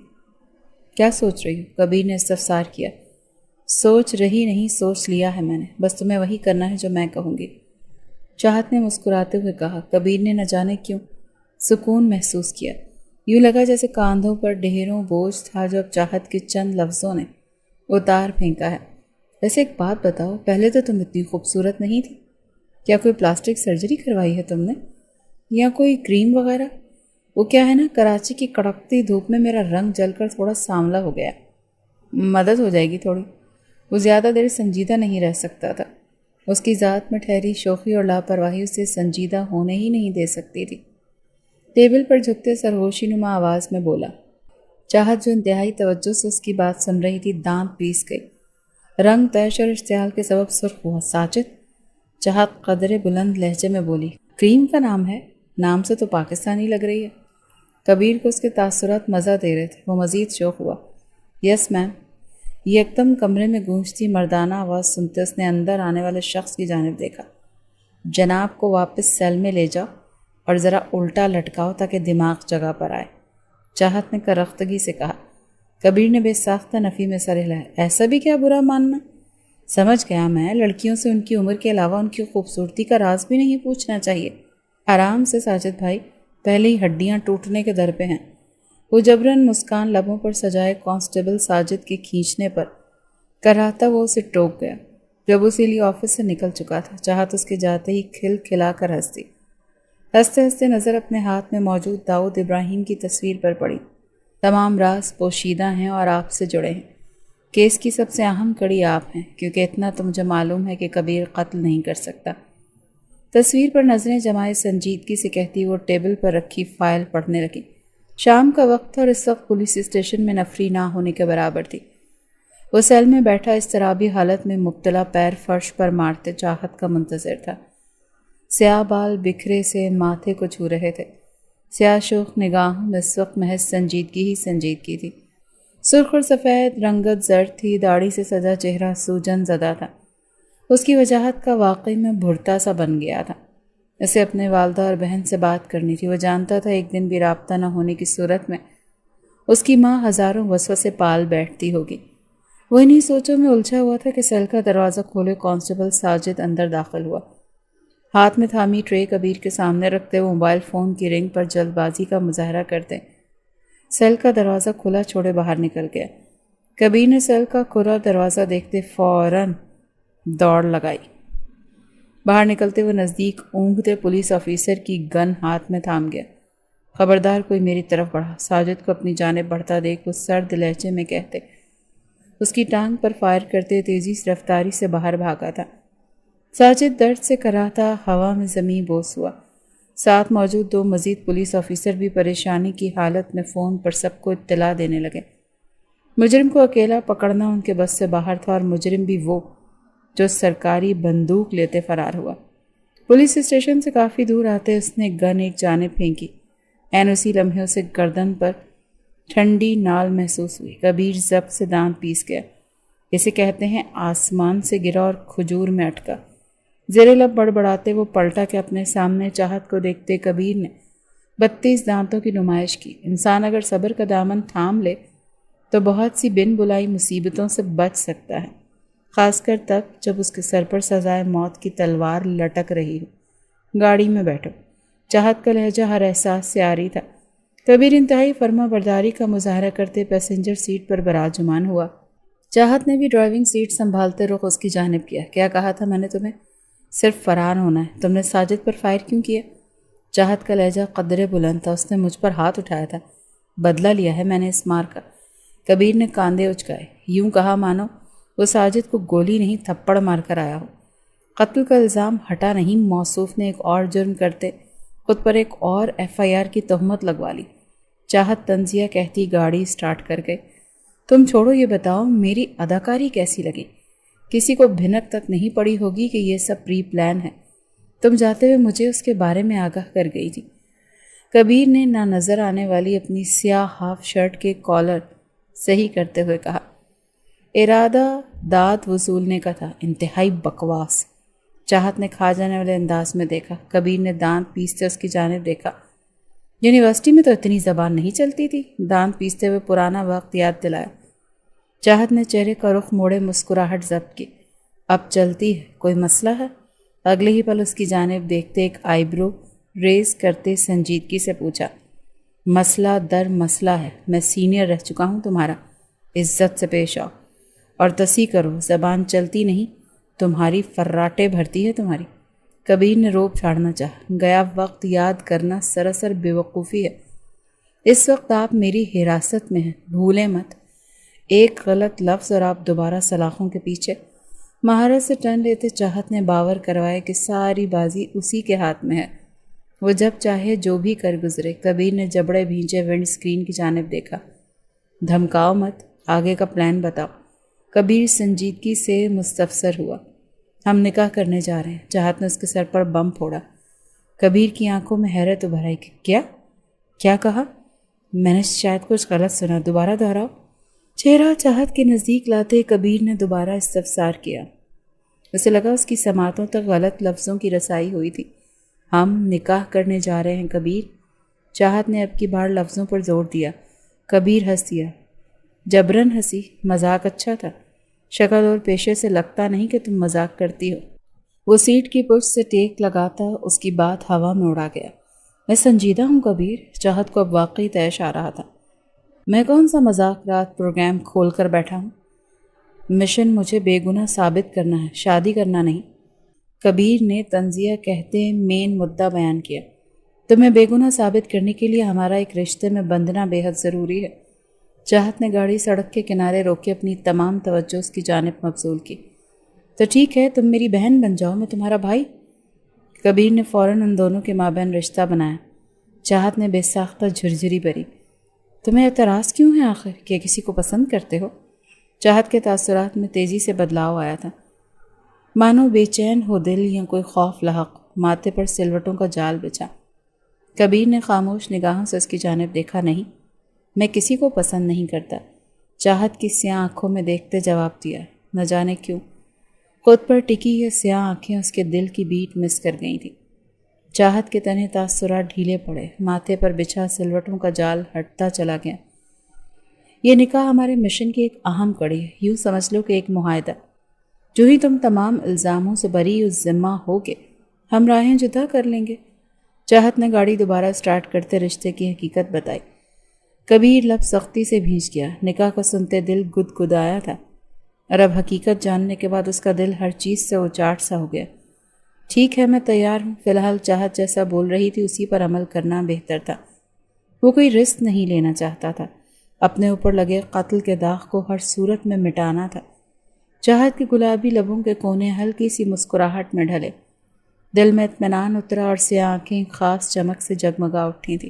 کیا سوچ رہی ہو؟ کبیر نے استفسار کیا۔ سوچ رہی نہیں، سوچ لیا ہے میں نے، بس تمہیں وہی کرنا ہے جو میں کہوں گی، چاہت نے مسکراتے ہوئے کہا۔ کبیر نے نہ جانے کیوں سکون محسوس کیا، یوں لگا جیسے کاندھوں پر ڈھیروں بوجھ تھا جو اب چاہت کے چند لفظوں نے اتار پھینکا ہے۔ ویسے ایک بات بتاؤ، پہلے تو تم اتنی خوبصورت نہیں تھی، کیا کوئی پلاسٹک سرجری کروائی ہے تم نے، یا کوئی کریم وغیرہ؟ وہ کیا ہے نا، کراچی کی کڑکتی دھوپ میں میرا رنگ جل کر تھوڑا سانولا ہو گیا، مدد ہو جائے گی تھوڑی۔ وہ زیادہ دیر سنجیدہ نہیں رہ سکتا تھا، اس کی ذات میں ٹھہری شوخی اور لاپرواہی اسے سنجیدہ ہونے ہی نہیں دے سکتی تھی۔ ٹیبل پر جھکتے سرہوشی نما آواز میں بولا۔ چاہت جو انتہائی توجہ سے اس کی بات سن رہی تھی دانت پیس گئی، رنگ تیش اور اشتعال کے سبب سرخ ہوا۔ ساجد، چاہت قدرے بلند لہجے میں بولی، کریم کا نام ہے؟ نام سے تو پاکستانی لگ رہی ہے۔ کبیر کو اس کے تاثرات مزہ دے رہے تھے۔ وہ مزید شوق ہوا۔ یس میم۔ یہ ایک کمرے میں گونجتی مردانہ آواز سنتے اس نے اندر آنے والے شخص کی جانب دیکھا۔ جناب کو واپس سیل میں لے جاؤ اور ذرا الٹا لٹکاؤ تاکہ دماغ جگہ پر آئے، چاہت نے کرختگی سے کہا۔ کبیر نے بے ساختہ نفی میں سر ہلایا۔ ایسا بھی کیا برا ماننا؟ سمجھ گیا میں، لڑکیوں سے ان کی عمر کے علاوہ ان کی خوبصورتی کا راز بھی نہیں پوچھنا چاہیے۔ آرام سے ساجد بھائی، پہلے ہی ہڈیاں ٹوٹنے کے در پہ ہیں۔ وہ جبراً مسکان لبوں پر سجائے کانسٹیبل ساجد کے کھینچنے پر کر رہا تھا، وہ اسے ٹوک گیا۔ جب اسی لیے آفس سے نکل چکا تھا، چاہت اس کے جاتے ہی کھل کھلا کر ہنستی۔ ہنستے ہنستے نظر اپنے ہاتھ میں موجود داؤد ابراہیم کی تصویر پر پڑی۔ تمام راز پوشیدہ ہیں اور آپ سے جڑے ہیں۔ کیس کی سب سے اہم کڑی آپ ہیں، کیونکہ اتنا تو مجھے معلوم ہے کہ کبیر قتل نہیں کر سکتا۔ تصویر پر نظریں جمائے سنجیدگی سے کہتی وہ ٹیبل پر رکھی فائل پڑھنے لگی۔ شام کا وقت تھا اور اس وقت پولیس اسٹیشن میں نفری نہ ہونے کے برابر تھی۔ وہ سیل میں بیٹھا اضطرابی حالت میں مبتلا پیر فرش پر مارتے چاہت کا منتظر تھا۔ سیاہ بال بکھرے سے ماتھے کو چھو رہے تھے۔ سیاہ شوخ نگاہوں میں اس وقت محض سنجیدگی ہی سنجیدگی تھی۔ سرخ اور سفید رنگت زرد تھی، داڑھی سے سجا چہرہ سوجن زدہ تھا۔ اس کی وجاہت کا واقعی میں بھرتا سا بن گیا تھا۔ اسے اپنے والدہ اور بہن سے بات کرنی تھی۔ وہ جانتا تھا ایک دن بھی رابطہ نہ ہونے کی صورت میں اس کی ماں ہزاروں وسوسے پال بیٹھتی ہوگی۔ وہ انہی سوچوں میں الجھا ہوا تھا کہ سیل کا دروازہ کھولے کانسٹیبل ساجد اندر داخل ہوا۔ ہاتھ میں تھامی ٹرے کبیر کے سامنے رکھتے وہ موبائل فون کی رنگ پر جلد بازی کا مظاہرہ کرتے سیل کا دروازہ کھلا چھوڑے باہر نکل گیا۔ کبیر نے سیل کا کھلا دروازہ دیکھتے فوراً دوڑ لگائی۔ باہر نکلتے ہوئے نزدیک اونگتے پولیس آفیسر کی گن ہاتھ میں تھام گیا۔ خبردار کوئی میری طرف بڑھا، ساجد کو اپنی جانب بڑھتا دیکھ وہ سرد لہجے میں کہتے۔ اس کی ٹانگ پر فائر کرتے تیزی سے رفتاری سے باہر بھاگا تھا۔ ساجد درد سے کراہتا ہوا میں زمین بوس ہوا۔ ساتھ موجود دو مزید پولیس آفیسر بھی پریشانی کی حالت میں فون پر سب کو اطلاع دینے لگے۔ مجرم کو اکیلا پکڑنا ان کے بس سے باہر تھا، اور مجرم بھی وہ جو سرکاری بندوق لیتے فرار ہوا۔ پولیس اسٹیشن سے کافی دور آتے اس نے گن ایک جانب پھینکی۔ عین اسی لمحے اسے گردن پر ٹھنڈی نال محسوس ہوئی۔ کبیر ضبط سے دانت پیس گیا۔ اسے کہتے ہیں آسمان سے گرا اور کھجور میں اٹکا۔ زیر لب بڑبڑاتے وہ پلٹا کہ اپنے سامنے چاہت کو دیکھتے کبیر نے 32 دانتوں کی نمائش کی۔ انسان اگر صبر کا دامن تھام لے تو بہت سی بن بلائی مصیبتوں سے بچ سکتا ہے، خاص کر تب جب اس کے سر پر سزائے موت کی تلوار لٹک رہی ہو۔ گاڑی میں بیٹھو۔ چاہت کا لہجہ ہر احساس سے عاری تھا۔ کبیر انتہائی فرما برداری کا مظاہرہ کرتے پیسنجر سیٹ پر براجمان ہوا۔ چاہت نے بھی ڈرائیونگ سیٹ سنبھالتے رخ اس کی جانب کیا۔ کیا کہا تھا میں نے تمہیں؟ صرف فرار ہونا ہے۔ تم نے ساجد پر فائر کیوں کیا؟ چاہت کا لہجہ قدرے بلند تھا۔ اس نے مجھ پر ہاتھ اٹھایا تھا، بدلہ لیا ہے میں نے اس مار کا۔ کبیر نے کاندھے اچکائے۔ یوں کہا مانو وہ ساجد کو گولی نہیں تھپڑ مار کر آیا ہو۔ قتل کا الزام ہٹا نہیں، موصوف نے ایک اور جرم کرتے خود پر ایک اور FIR کی تہمت لگوا لی۔ چاہت طنزیہ کہتی گاڑی سٹارٹ کر گئی۔ تم چھوڑو، یہ بتاؤ میری اداکاری کیسی لگی؟ کسی کو بھنک تک نہیں پڑی ہوگی کہ یہ سب پری پلان ہے۔ تم جاتے ہوئے مجھے اس کے بارے میں آگاہ کر گئی تھی۔ کبیر نے نہ نظر آنے والی اپنی سیاہ ہاف شرٹ کے کالر صحیح کرتے ہوئے کہا۔ ارادہ داد وصولنے کا تھا، انتہائی بکواس۔ چاہت نے کھا جانے والے انداز میں دیکھا۔ کبیر نے دانت پیستے اس کی جانب دیکھا۔ یونیورسٹی میں تو اتنی زبان نہیں چلتی تھی۔ دانت پیستے ہوئے پرانا وقت یاد دلایا۔ چاہت نے چہرے کا رخ موڑے مسکراہٹ ضبط کی۔ اب چلتی ہے، کوئی مسئلہ ہے؟ اگلے ہی پل اس کی جانب دیکھتے ایک آئی برو ریز کرتے سنجیدگی سے پوچھا۔ مسئلہ در مسئلہ ہے، میں سینئر رہ چکا ہوں تمہارا، عزت سے پیش آؤ اور تصحیح کرو، زبان چلتی نہیں، تمہاری فراٹے بھرتی ہے تمہاری۔ کبیر نے روب چھاڑنا چاہا۔ گیا وقت یاد کرنا سراسر بے وقوفی ہے۔ اس وقت آپ میری حراست میں ہیں، بھولیں مت۔ ایک غلط لفظ اور آپ دوبارہ سلاخوں کے پیچھے۔ مہارت سے ٹرن لیتے چاہت نے باور کروایا کہ ساری بازی اسی کے ہاتھ میں ہے، وہ جب چاہے جو بھی کر گزرے۔ کبیر نے جبڑے بھینچے ونڈ اسکرین کی جانب دیکھا۔ دھمکاؤ مت، آگے کا پلان بتاؤ۔ کبیر سنجیدگی سے مستفسر ہوا۔ ہم نکاح کرنے جا رہے ہیں۔ چاہت نے اس کے سر پر بم پھوڑا۔ کبیر کی آنکھوں میں حیرت ابھر آئی کہ کیا کہا؟ میں نے شاید کچھ غلط سنا، دوبارہ دہراؤ۔ چہرہ چاہت کے نزدیک لاتے کبیر نے دوبارہ استفسار کیا۔ اسے لگا اس کی سماعتوں تک غلط لفظوں کی رسائی ہوئی تھی۔ ہم نکاح کرنے جا رہے ہیں کبیر۔ چاہت نے اب کی بار لفظوں پر زور دیا۔ کبیر ہنس دیا، جبرن ہنسی، مذاق اچھا تھا، شکل اور پیشے سے لگتا نہیں کہ تم مذاق کرتی ہو۔ وہ سیٹ کی پشت سے ٹیک لگاتا اس کی بات ہوا میں اڑا گیا۔ میں سنجیدہ ہوں کبیر۔ چاہت کو اب واقعی طیش آ رہا تھا۔ میں کون سا مذاق رات پروگرام کھول کر بیٹھا ہوں؟ مشن مجھے بے گناہ ثابت کرنا ہے، شادی کرنا نہیں۔ کبیر نے تنزیہ کہتے مین مدعا بیان کیا۔ تمہیں بے گناہ ثابت کرنے کے لیے ہمارا ایک رشتے میں بندھنا بے حد ضروری ہے۔ چاہت نے گاڑی سڑک کے کنارے روک کے اپنی تمام توجہ اس کی جانب مبذول کی۔ تو ٹھیک ہے، تم میری بہن بن جاؤ، میں تمہارا بھائی۔ کبیر نے فوراً ان دونوں کے مابین رشتہ بنایا۔ چاہت نے بے ساختہ جھرجھری بری۔ تمہیں اعتراض کیوں ہے آخر، کہ کسی کو پسند کرتے ہو؟ چاہت کے تاثرات میں تیزی سے بدلاؤ آیا تھا، مانو بے چین ہو دل یا کوئی خوف لاحق، ماتھے پر سلوٹوں کا جال بچھا۔ کبیر نے خاموش نگاہوں سے اس کی جانب دیکھا۔ نہیں، میں کسی کو پسند نہیں کرتا، چاہت کی سیاہ آنکھوں میں دیکھتے جواب دیا۔ نہ جانے کیوں خود پر ٹکی یہ سیاہ آنکھیں اس کے دل کی بیٹ مس کر گئی تھیں۔ چاہت کے تنہ تاثرات ڈھیلے پڑے، ماتھے پر بچھا سلوٹوں کا جال ہٹتا چلا گیا۔ یہ نکاح ہمارے مشن کی ایک اہم کڑی ہے، یوں سمجھ لو کہ ایک معاہدہ۔ جو ہی تم تمام الزاموں سے بری اس ذمہ ہوگے، ہم راہیں جدا کر لیں گے۔ چاہت نے گاڑی دوبارہ سٹارٹ کرتے رشتے کی حقیقت بتائی۔ کبیر لب سختی سے بھیج گیا۔ نکاح کو سنتے دل گدگدایا تھا، اور اب حقیقت جاننے کے بعد اس کا دل ہر چیز سے اچاٹ سا ہو گیا۔ ٹھیک ہے، میں تیار ہوں۔ فی الحال چاہت جیسا بول رہی تھی اسی پر عمل کرنا بہتر تھا۔ وہ کوئی رسک نہیں لینا چاہتا تھا، اپنے اوپر لگے قتل کے داغ کو ہر صورت میں مٹانا تھا۔ چاہت کے گلابی لبوں کے کونے ہلکی سی مسکراہٹ میں ڈھلے، دل میں اطمینان اترا اور سیاہ آنکھیں خاص چمک سے جگمگا اٹھی تھیں۔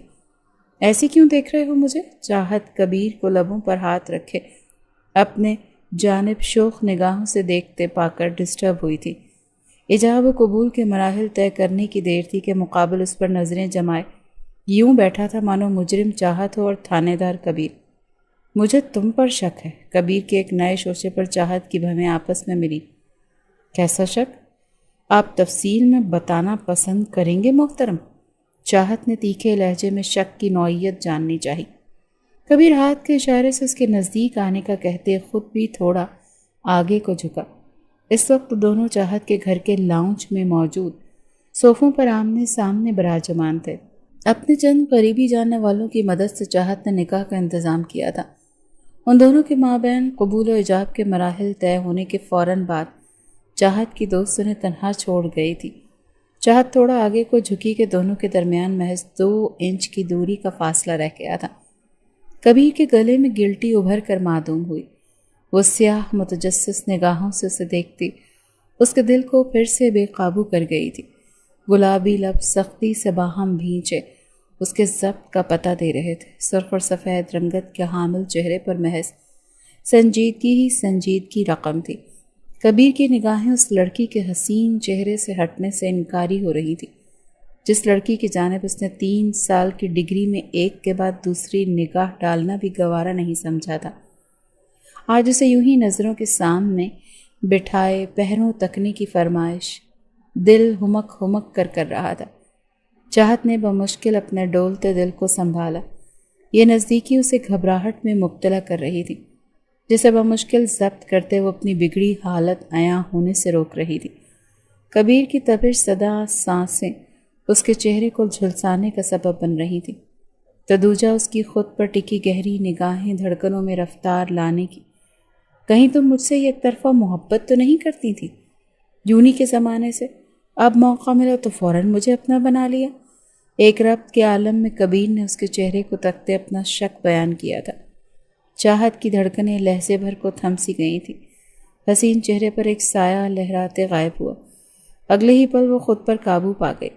ایسی کیوں دیکھ رہے ہو مجھے؟ چاہت کبیر کو لبوں پر ہاتھ رکھے اپنے جانب شوخ نگاہوں سے دیکھتے پا کر ڈسٹرب ہوئی تھی۔ ایجاب و قبول کے مراحل طے کرنے کی دیر تھی کہ مقابل اس پر نظریں جمائے یوں بیٹھا تھا مانو مجرم چاہت ہو اور تھانے دار کبیر۔ مجھے تم پر شک ہے۔ کبیر کے ایک نئے شوشے پر چاہت کی بھویں آپس میں ملی۔ کیسا شک؟ آپ تفصیل میں بتانا پسند کریں گے محترم؟ چاہت نے تیکھے لہجے میں شک کی نوعیت جاننی چاہی۔ کبیر ہاتھ کے اشارے سے اس کے نزدیک آنے کا کہتے خود بھی تھوڑا آگے کو جھکا۔ اس وقت دونوں چاہت کے گھر کے لاؤنج میں موجود صوفوں پر آمنے سامنے براجمان تھے۔ اپنے چند قریبی جاننے والوں کی مدد سے چاہت نے نکاح کا انتظام کیا تھا۔ ان دونوں کے مابین قبول و ایجاب کے مراحل طے ہونے کے فوراً بعد چاہت کی دوست انہیں تنہا چھوڑ گئی تھی۔ چاہت تھوڑا آگے کو جھکی کہ دونوں کے درمیان محض 2 انچ کی دوری کا فاصلہ رہ گیا تھا۔ کبیر کے گلے میں گلٹی ابھر کر معدوم ہوئی۔ وہ سیاہ متجسس نگاہوں سے اسے دیکھتی اس کے دل کو پھر سے بے قابو کر گئی تھی۔ گلابی لب سختی سے باہم بھینچے اس کے ضبط کا پتہ دے رہے تھے۔ سرخ اور سفید رنگت کے حامل چہرے پر محض سنجیدگی ہی سنجیدگی رقم تھی۔ کبیر کی نگاہیں اس لڑکی کے حسین چہرے سے ہٹنے سے انکاری ہو رہی تھی، جس لڑکی کی جانب اس نے 3 سال کی ڈگری میں ایک کے بعد دوسری نگاہ ڈالنا بھی گوارا نہیں سمجھا تھا۔ آج اسے یوں ہی نظروں کے سامنے بٹھائے پہروں تکنے کی فرمائش دل ہمک ہمک کر رہا تھا۔ چاہت نے بمشکل اپنے ڈولتے دل کو سنبھالا۔ یہ نزدیکی اسے گھبراہٹ میں مبتلا کر رہی تھی، جسے بمشکل ضبط کرتے وہ اپنی بگڑی حالت عیاں ہونے سے روک رہی تھی۔ کبیر کی تپش زدہ سانسیں اس کے چہرے کو جھلسانے کا سبب بن رہی تھی، تو دوجا اس کی خود پر ٹکی گہری نگاہیں دھڑکنوں میں رفتار لانے کی۔ کہیں تم مجھ سے ایک طرفہ محبت تو نہیں کرتی تھی؟ جونی کے زمانے سے اب موقع ملا تو فوراً مجھے اپنا بنا لیا۔ ایک ربط کے عالم میں کبیر نے اس کے چہرے کو تکتے اپنا شک بیان کیا تھا۔ چاہت کی دھڑکنیں لہجے بھر کو تھم سی گئی تھی۔ حسین چہرے پر ایک سایہ لہراتے غائب ہوا۔ اگلے ہی پل وہ خود پر قابو پا گئی۔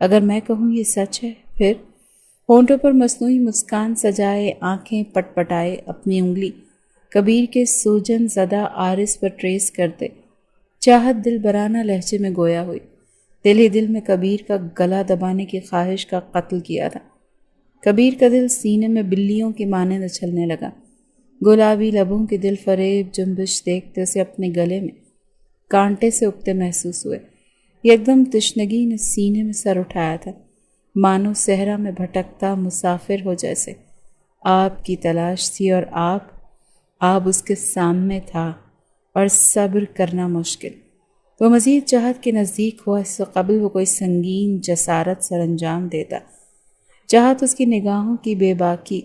اگر میں کہوں یہ سچ ہے، پھر ہونٹوں پر مصنوعی مسکان سجائے، آنکھیں پٹ پٹائے، اپنی انگلی کبیر کے سوجن زدہ آرس پر ٹریس کرتے چاہت دل برانہ لہجے میں گویا ہوئی۔ دل ہی دل میں کبیر کا گلا دبانے کی خواہش کا قتل کیا تھا۔ کبیر کا دل سینے میں بلیوں کی مانند اچھلنے لگا۔ گلابی لبوں کی دل فریب جنبش دیکھتے اسے اپنے گلے میں کانٹے سے اگتے محسوس ہوئے۔ یکدم تشنگی نے سینے میں سر اٹھایا تھا، مانو صحرا میں بھٹکتا مسافر ہو جیسے۔ آپ کی تلاش تھی اور آپ اس کے سامنے تھا اور صبر کرنا مشکل۔ وہ مزید چاہت کے نزدیک ہوا، اس سے قبل وہ کوئی سنگین جسارت سر انجام دیتا۔ چاہت اس کی نگاہوں کی بے باکی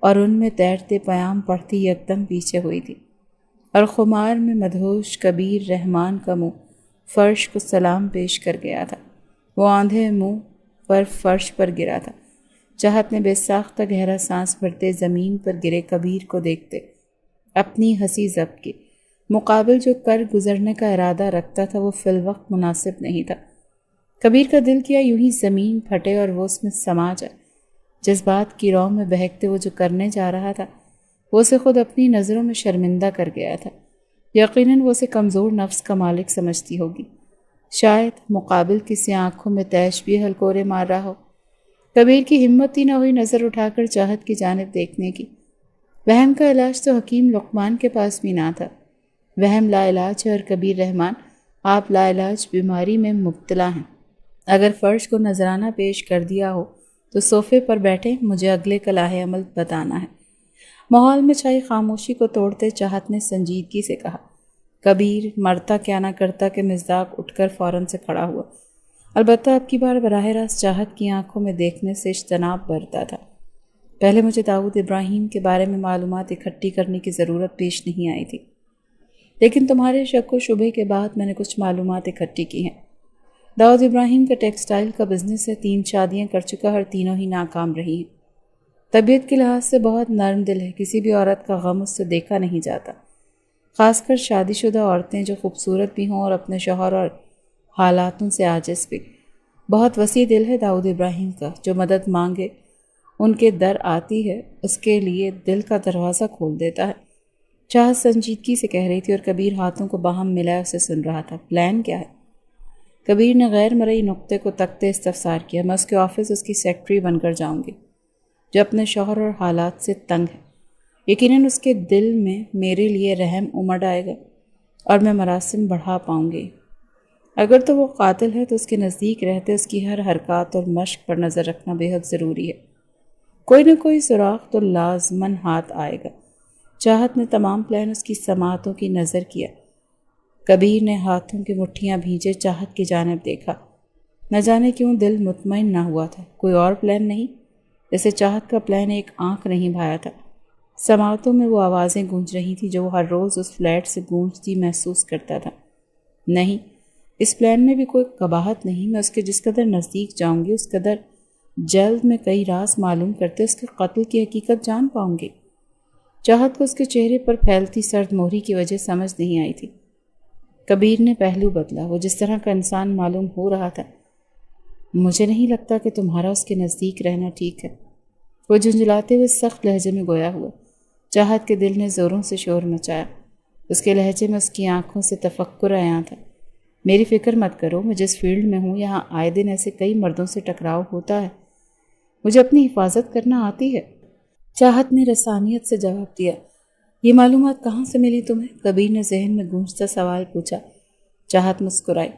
اور ان میں تیرتے پیام پڑھتی یکدم پیچھے ہوئی تھی، اور خمار میں مدہوش کبیر رحمان کا منہ فرش کو سلام پیش کر گیا تھا۔ وہ آندھے منہ پر فرش پر گرا تھا۔ چاہت نے بے ساختہ گہرا سانس بھرتے زمین پر گرے کبیر کو دیکھتے اپنی ہنسی ضبط کی۔ مقابل جو کر گزرنے کا ارادہ رکھتا تھا وہ فی الوقت مناسب نہیں تھا۔ کبیر کا دل کیا یوں ہی زمین پھٹے اور وہ اس میں سما جائے۔ جذبات کی رو میں بہکتے وہ جو کرنے جا رہا تھا وہ اسے خود اپنی نظروں میں شرمندہ کر گیا تھا۔ یقیناً وہ اسے کمزور نفس کا مالک سمجھتی ہوگی، شاید مقابل کسی آنکھوں میں تیش بھی ہلکورے مار رہا ہو۔ کبیر کی ہمت ہی نہ ہوئی نظر اٹھا کر چاہت کی جانب دیکھنے کی۔ وہم کا علاج تو حکیم لقمان کے پاس بھی نہ تھا۔ وہم لا علاج ہے اور کبیر رحمان آپ لا علاج بیماری میں مبتلا ہیں۔ اگر فرش کو نذرانہ پیش کر دیا ہو تو صوفے پر بیٹھے مجھے اگلے کا لاہ عمل بتانا ہے۔ ماحول میں چھائی خاموشی کو توڑتے چاہت نے سنجیدگی سے کہا۔ کبیر مرتا کیا نہ کرتا کہ مصداق اٹھ کر فوراً سے کھڑا ہوا۔ البتہ اب کی بار براہ راست چاہت کی آنکھوں میں دیکھنے سے اجتناب برتا تھا۔ پہلے مجھے داؤد ابراہیم کے بارے میں معلومات اکٹھی کرنے کی ضرورت پیش نہیں آئی تھی، لیکن تمہارے شک و شبے کے بعد میں نے کچھ معلومات اکٹھی کی ہیں۔ داؤد ابراہیم کا ٹیکسٹائل کا بزنس ہے، 3 شادیاں کر چکا اور تینوں ہی ناکام رہی ہیں۔ طبیعت کے لحاظ سے بہت نرم دل ہے، کسی بھی عورت کا غم اس سے دیکھا نہیں جاتا، خاص کر شادی شدہ عورتیں جو خوبصورت بھی ہوں اور اپنے شوہر اور حالاتوں سے عاجز بھی۔ بہت وسیع دل ہے داؤد ابراہیم کا، جو مدد مانگے ان کے در آتی ہے اس کے لیے دل کا دروازہ کھول دیتا ہے۔ چاہت سنجیدگی سے کہہ رہی تھی اور کبیر ہاتھوں کو باہم ملائے اسے سن رہا تھا۔ پلان کیا ہے؟ کبیر نے غیر مرئی نقطے کو تکتے استفسار کیا۔ میں اس کے آفس اس کی سیکرٹری بن کر جاؤں گی، جو اپنے شوہر اور حالات سے تنگ ہے۔ یقیناً اس کے دل میں میرے لیے رحم امڑ آئے گا اور میں مراسم بڑھا پاؤں گی۔ اگر تو وہ قاتل ہے تو اس کے نزدیک رہتے اس کی ہر حرکات اور مشق پر نظر رکھنا بے حد ضروری ہے۔ کوئی نہ کوئی سراغ تو لازماً ہاتھ آئے گا۔ چاہت نے تمام پلان اس کی سماعتوں کی نظر کیا۔ کبیر نے ہاتھوں کی مٹھیاں بھیجے چاہت کی جانب دیکھا۔ نہ جانے کیوں دل مطمئن نہ ہوا تھا۔ کوئی اور پلان نہیں؟ جیسے چاہت کا پلان ایک آنکھ نہیں بھایا تھا۔ سماعتوں میں وہ آوازیں گونج رہی تھیں جو وہ ہر روز اس فلیٹ سے گونجتی محسوس کرتا تھا۔ نہیں، اس پلان میں بھی کوئی قباحت نہیں۔ میں اس کے جس قدر نزدیک جاؤں گی اس قدر جلد میں کئی راز معلوم کرتے اس کے قتل کی حقیقت جان پاؤں گی۔ چاہت کو اس کے چہرے پر پھیلتی سرد مہری کی وجہ سمجھ نہیں آئی تھی۔ کبیر نے پہلو بدلا۔ وہ جس طرح کا انسان معلوم ہو رہا تھا، مجھے نہیں لگتا کہ تمہارا اس کے نزدیک رہنا ٹھیک ہے۔ وہ جھنجھلاتے ہوئے سخت لہجے میں گویا ہوا۔ چاہت کے دل نے زوروں سے شور مچایا۔ اس کے لہجے میں اس کی آنکھوں سے تفکر عیاں تھا۔ میری فکر مت کرو، میں جس فیلڈ میں ہوں یہاں آئے دن ایسے کئی مردوں سے ٹکراؤ ہوتا ہے، مجھے اپنی حفاظت کرنا آتی ہے۔ چاہت نے رسانیت سے جواب دیا۔ یہ معلومات کہاں سے ملی تمہیں؟ کبیر نے ذہن میں گونجتا سوال پوچھا۔ چاہت مسکرائی۔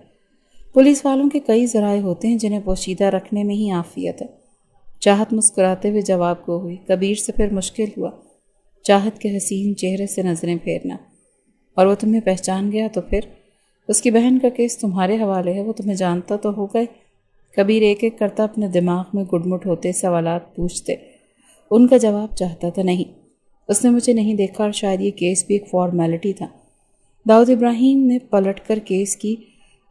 پولیس والوں کے کئی ذرائع ہوتے ہیں جنہیں پوشیدہ رکھنے میں ہی عافیت ہے۔ چاہت مسکراتے ہوئے جواب گو ہوئی۔ کبیر سے پھر مشکل ہوا چاہت کے حسین چہرے سے نظریں پھیرنا۔ اور وہ تمہیں پہچان گیا تو پھر؟ اس کی بہن کا کیس تمہارے حوالے ہے، وہ تمہیں جانتا تو ہوگا ہی۔ کبیر ایک ایک کرتا اپنے دماغ میں گڈمٹ ہوتے سوالات پوچھتے۔ ان کا جواب چاہتا تھا۔ نہیں، اس نے مجھے نہیں دیکھا اور شاید یہ کیس بھی ایک فارمیلٹی تھا۔ داؤد ابراہیم نے پلٹ کر کیس کی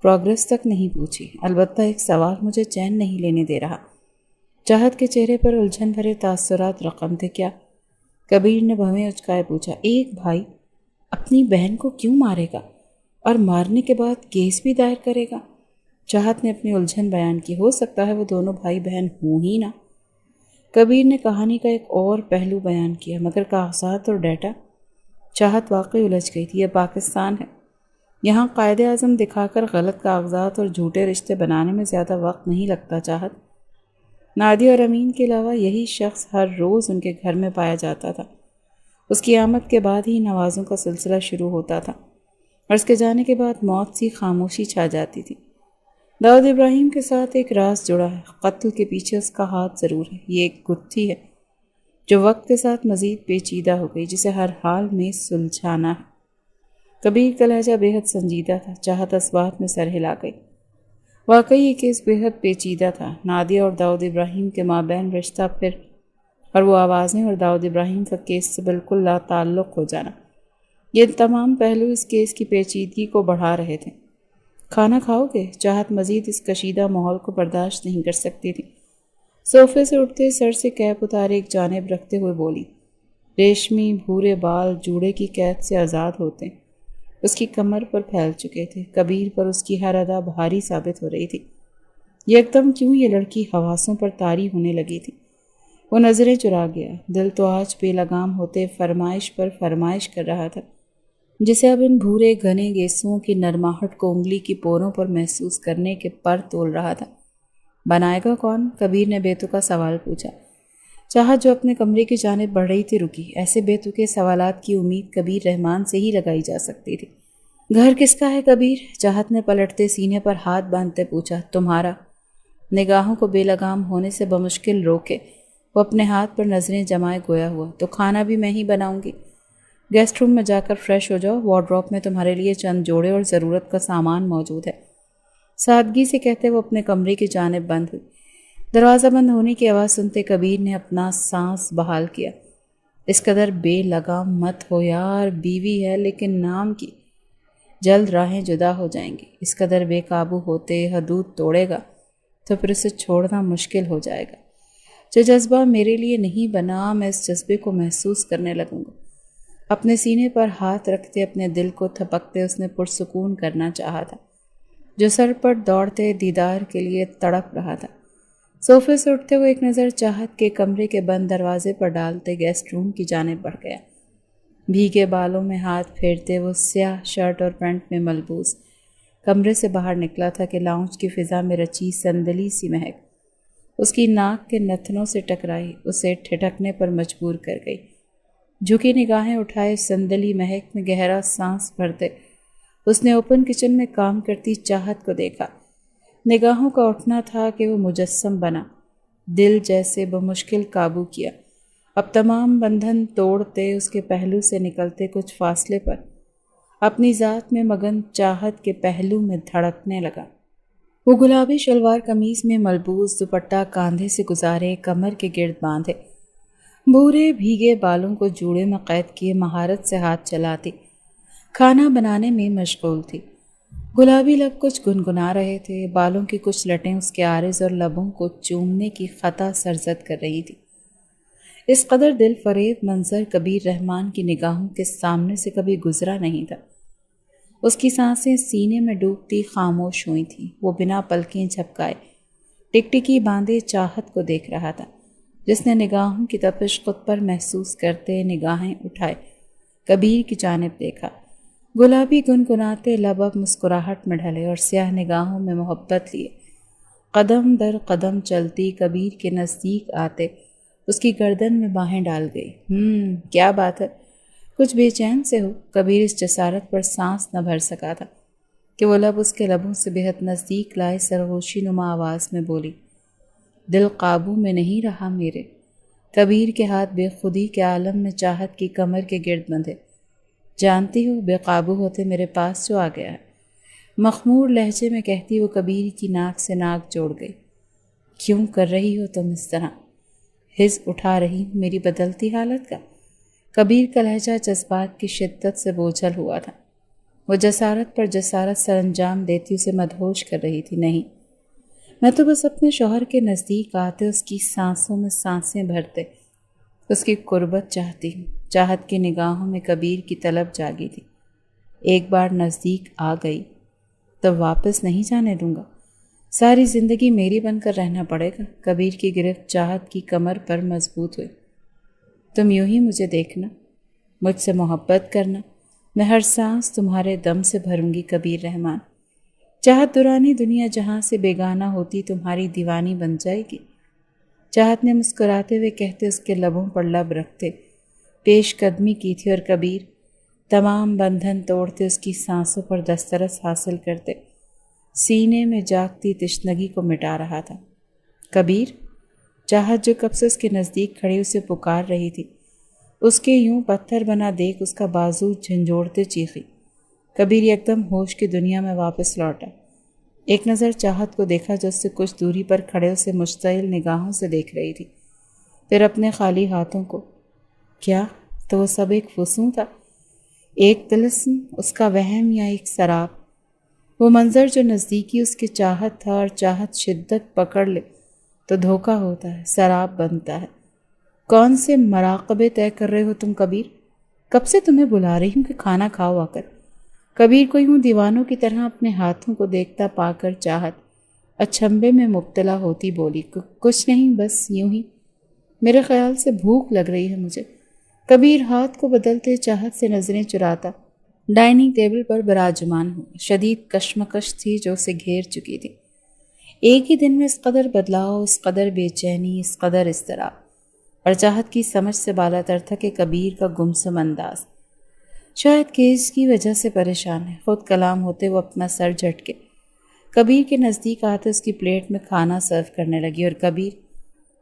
پروگرس تک نہیں پوچھی۔ البتہ ایک سوال مجھے چین نہیں لینے دے رہا۔ چاہت کے چہرے پر الجھن بھرے تاثرات رقم تھے۔ کیا؟ کبیر نے بھویں اچکائے پوچھا۔ ایک بھائی اپنی بہن کو کیوں مارے گا اور مارنے کے بعد کیس بھی دائر کرے گا؟ چاہت نے اپنی الجھن بیان کی۔ ہو سکتا ہے وہ دونوں بھائی بہن ہوں ہی نہ۔ کبیر نے کہانی کا ایک اور پہلو بیان کیا۔ مگر کاغذات اور ڈیٹا؟ چاہت واقعی الجھ گئی تھی۔ یہ پاکستان ہے، یہاں قائد اعظم دکھا کر غلط کاغذات اور جھوٹے رشتے بنانے میں زیادہ وقت نہیں لگتا چاہت۔ نادیہ اور امین کے علاوہ یہی شخص ہر روز ان کے گھر میں پایا جاتا تھا۔ اس کی آمد کے بعد ہی نوازوں کا سلسلہ شروع ہوتا تھا اور اس کے جانے کے بعد موت سی خاموشی چھا جاتی تھی۔ داؤد ابراہیم کے ساتھ ایک راز جڑا ہے، قتل کے پیچھے اس کا ہاتھ ضرور ہے۔ یہ ایک گتھی ہے جو وقت کے ساتھ مزید پیچیدہ ہو گئی، جسے ہر حال میں سلجھانا ہے۔ کبیر کا لہجہ بے حد سنجیدہ تھا، چاہت اسبات میں سر ہلا گئی۔ واقعی یہ کیس بے حد پیچیدہ تھا، نادیہ اور داؤد ابراہیم کے مابین رشتہ پھر اور وہ آوازیں اور داؤد ابراہیم کا کیس سے بالکل لا تعلق ہو جانا، یہ تمام پہلو اس کیس کی پیچیدگی کو بڑھا رہے تھے۔ کھانا کھاؤ گے؟ چاہت مزید اس کشیدہ ماحول کو برداشت نہیں کر سکتی تھی۔ صوفے سے اٹھتے سر سے کیپ اتارے ایک جانب رکھتے ہوئے بولی، ریشمی بھورے بال جوڑے کی قید سے آزاد ہوتے اس کی کمر پر پھیل چکے تھے۔ کبیر پر اس کی ہر ادا بھاری ثابت ہو رہی تھی۔ یکدم کیوں یہ لڑکی حواسوں پر طاری ہونے لگی تھی؟ وہ نظریں چرا گیا۔ دل تو آج بے لگام ہوتے فرمائش پر فرمائش کر رہا تھا، جسے اب ان بھورے گھنے گیسوں کی نرماہٹ کو انگلی کی پوروں پر محسوس کرنے کے پر تول رہا تھا۔ بنائے گا کون؟ کبیر نے بے تکا سوال پوچھا۔ چاہت جو اپنے کمرے کی جانب بڑھ رہی تھی رکی۔ ایسے بے تکے سوالات کی امید کبیر رحمان سے ہی لگائی جا سکتی تھی۔ گھر کس کا ہے کبیر؟ چاہت نے پلٹتے سینے پر ہاتھ باندھتے پوچھا۔ تمہارا۔ نگاہوں کو بے لگام ہونے سے بمشکل روکے وہ اپنے ہاتھ پر نظریں جمائے گویا ہوا، تو کھانا بھی میں ہی بناؤں گی۔ گیسٹ روم میں جا کر فریش ہو جاؤ، وارڈروب میں تمہارے لیے چند جوڑے اور ضرورت کا سامان موجود ہے۔ سادگی سے کہتے وہ اپنے کمرے کی جانب بند ہوئی۔ دروازہ بند ہونے کی آواز سنتے کبیر نے اپنا سانس بحال کیا۔ اس قدر بے لگام مت ہو یار، بیوی ہے لیکن نام کی، جلد راہیں جدا ہو جائیں گی۔ اس قدر بے قابو ہوتے حدود توڑے گا تو پھر اسے چھوڑنا مشکل ہو جائے گا۔ جو جذبہ میرے لیے نہیں بنا، میں اس جذبے کو محسوس کرنے لگوں گا۔ اپنے سینے پر ہاتھ رکھتے اپنے دل کو تھپکتے اس نے پرسکون کرنا چاہا تھا، جو سر پر دوڑتے دیدار کے لیے تڑپ رہا تھا۔ صوفے سے اٹھتے ہوئے ایک نظر چاہت کے کمرے کے بند دروازے پر ڈالتے گیسٹ روم کی جانب بڑھ گیا۔ بھیگے بالوں میں ہاتھ پھیرتے وہ سیاہ شرٹ اور پینٹ میں ملبوس کمرے سے باہر نکلا تھا کہ لاؤنج کی فضا میں رچی سندلی سی مہک اس کی ناک کے نتنوں سے ٹکرائی، اسے ٹھٹکنے پر مجبور کر گئی۔ جھکی نگاہیں اٹھائے سندلی مہک میں گہرا سانس بھرتے اس نے اوپن کچن میں کام کرتی چاہت کو دیکھا۔ نگاہوں کا اٹھنا تھا کہ وہ مجسم بنا، دل جیسے بمشکل قابو کیا۔ اب تمام بندھن توڑتے اس کے پہلو سے نکلتے کچھ فاصلے پر اپنی ذات میں مگن چاہت کے پہلو میں دھڑکنے لگا۔ وہ گلابی شلوار قمیض میں ملبوس، دوپٹہ کاندھے سے گزارے، کمر کے گرد باندھے، بھورے بھیگے بالوں کو جوڑے میں قید کیے مہارت سے ہاتھ چلاتی کھانا بنانے میں مشغول تھی۔ گلابی لب کچھ گنگنا رہے تھے، بالوں کی کچھ لٹیں اس کے عارض اور لبوں کو چومنے کی خطا سرزد کر رہی تھی۔ اس قدر دل فریب منظر کبیر رحمان کی نگاہوں کے سامنے سے کبھی گزرا نہیں تھا۔ اس کی سانسیں سینے میں ڈوبتی خاموش ہوئی تھیں۔ وہ بنا پلکیں جھپکائے ٹکٹکی باندھے چاہت کو دیکھ رہا تھا، جس نے نگاہوں کی تپش خود پر محسوس کرتے نگاہیں اٹھائے کبیر کی جانب دیکھا۔ گلابی گنگناتے لب اب مسکراہٹ میں ڈھلے اور سیاہ نگاہوں میں محبت لیے قدم در قدم چلتی کبیر کے نزدیک آتے اس کی گردن میں باہیں ڈال گئی۔ کیا بات ہے؟ کچھ بے چین سے ہو؟ کبیر اس جسارت پر سانس نہ بھر سکا تھا کہ وہ لب اس کے لبوں سے بے حد نزدیک لائے سرگوشی نما آواز میں بولی، دل قابو میں نہیں رہا میرے۔ کبیر کے ہاتھ بے خودی کے عالم میں چاہت کی کمر کے گرد بندھے۔ جانتی ہو بے قابو ہوتے میرے پاس جو آ گیا ہے، مخمور لہجے میں کہتی وہ کبیر کی ناک سے ناک جوڑ گئی۔ کیوں کر رہی ہو تم اس طرح؟ حس اٹھا رہی میری بدلتی حالت کا؟ کبیر کا لہجہ جذبات کی شدت سے بوجھل ہوا تھا۔ وہ جسارت پر جسارت سر انجام دیتی اسے مدہوش کر رہی تھی۔ نہیں، میں تو بس اپنے شوہر کے نزدیک آتے اس کی سانسوں میں سانسیں بھرتے اس کی قربت چاہتی ہوں۔ چاہت کی نگاہوں میں کبیر کی طلب جاگی تھی۔ ایک بار نزدیک آ گئی تو واپس نہیں جانے دوں گا، ساری زندگی میری بن کر رہنا پڑے گا۔ کبیر کی گرفت چاہت کی کمر پر مضبوط ہوئی۔ تم یوں ہی مجھے دیکھنا، مجھ سے محبت کرنا میں ہر سانس تمہارے دم سے بھروں گی کبیر رحمان۔ چاہت دورانی دنیا جہاں سے بیگانہ ہوتی تمہاری دیوانی بن جائے گی۔ چاہت نے مسکراتے ہوئے کہتے اس کے لبوں پر لب رکھتے پیش قدمی کی تھی، اور کبیر تمام بندھن توڑتے اس کی سانسوں پر دسترس حاصل کرتے سینے میں جاگتی تشنگی کو مٹا رہا تھا۔ کبیر! چاہت جو کب سے اس کے نزدیک کھڑی اسے پکار رہی تھی، اس کے یوں پتھر بنا دیکھ اس کا بازو جھنجھوڑتے چیخی۔ کبیر یکدم ہوش کی دنیا میں واپس لوٹا۔ ایک نظر چاہت کو دیکھا جو اس سے کچھ دوری پر کھڑے اسے مشتعل نگاہوں سے دیکھ رہی تھی، پھر اپنے خالی ہاتھوں کو۔ کیا تو وہ سب ایک فسوں تھا، ایک طلسم، اس کا وہم، یا ایک سراب؟ وہ منظر جو نزدیکی اس کی چاہت تھا، اور چاہت شدت پکڑ لے تو دھوکہ ہوتا ہے، سراب بنتا ہے۔ کون سے مراقبے طے کر رہے ہو تم کبیر؟ کب سے تمہیں بلا رہی ہوں کہ کھانا کھاؤ آ کر۔ کبیر کو یوں دیوانوں کی طرح اپنے ہاتھوں کو دیکھتا پا کر چاہت اچھمبے میں مبتلا ہوتی بولی، کچھ نہیں، بس یوں ہی، میرے خیال سے بھوک لگ رہی ہے مجھے۔ کبیر ہاتھ کو بدلتے چاہت سے نظریں چراتا ڈائننگ ٹیبل پر براجمان ہو۔ شدید کشمکش تھی جو اسے گھیر چکی تھی۔ ایک ہی دن میں اس قدر بدلاؤ، اس قدر بے چینی، اس قدر اضطراب، اور چاہت کی سمجھ سے بالا تر تھا کہ کبیر کا گمسم انداز شاید کیس کی وجہ سے پریشان ہے۔ خود کلام ہوتے وہ اپنا سر جھٹکے کبیر کے نزدیک آتے اس کی پلیٹ میں کھانا سرو کرنے لگی، اور کبیر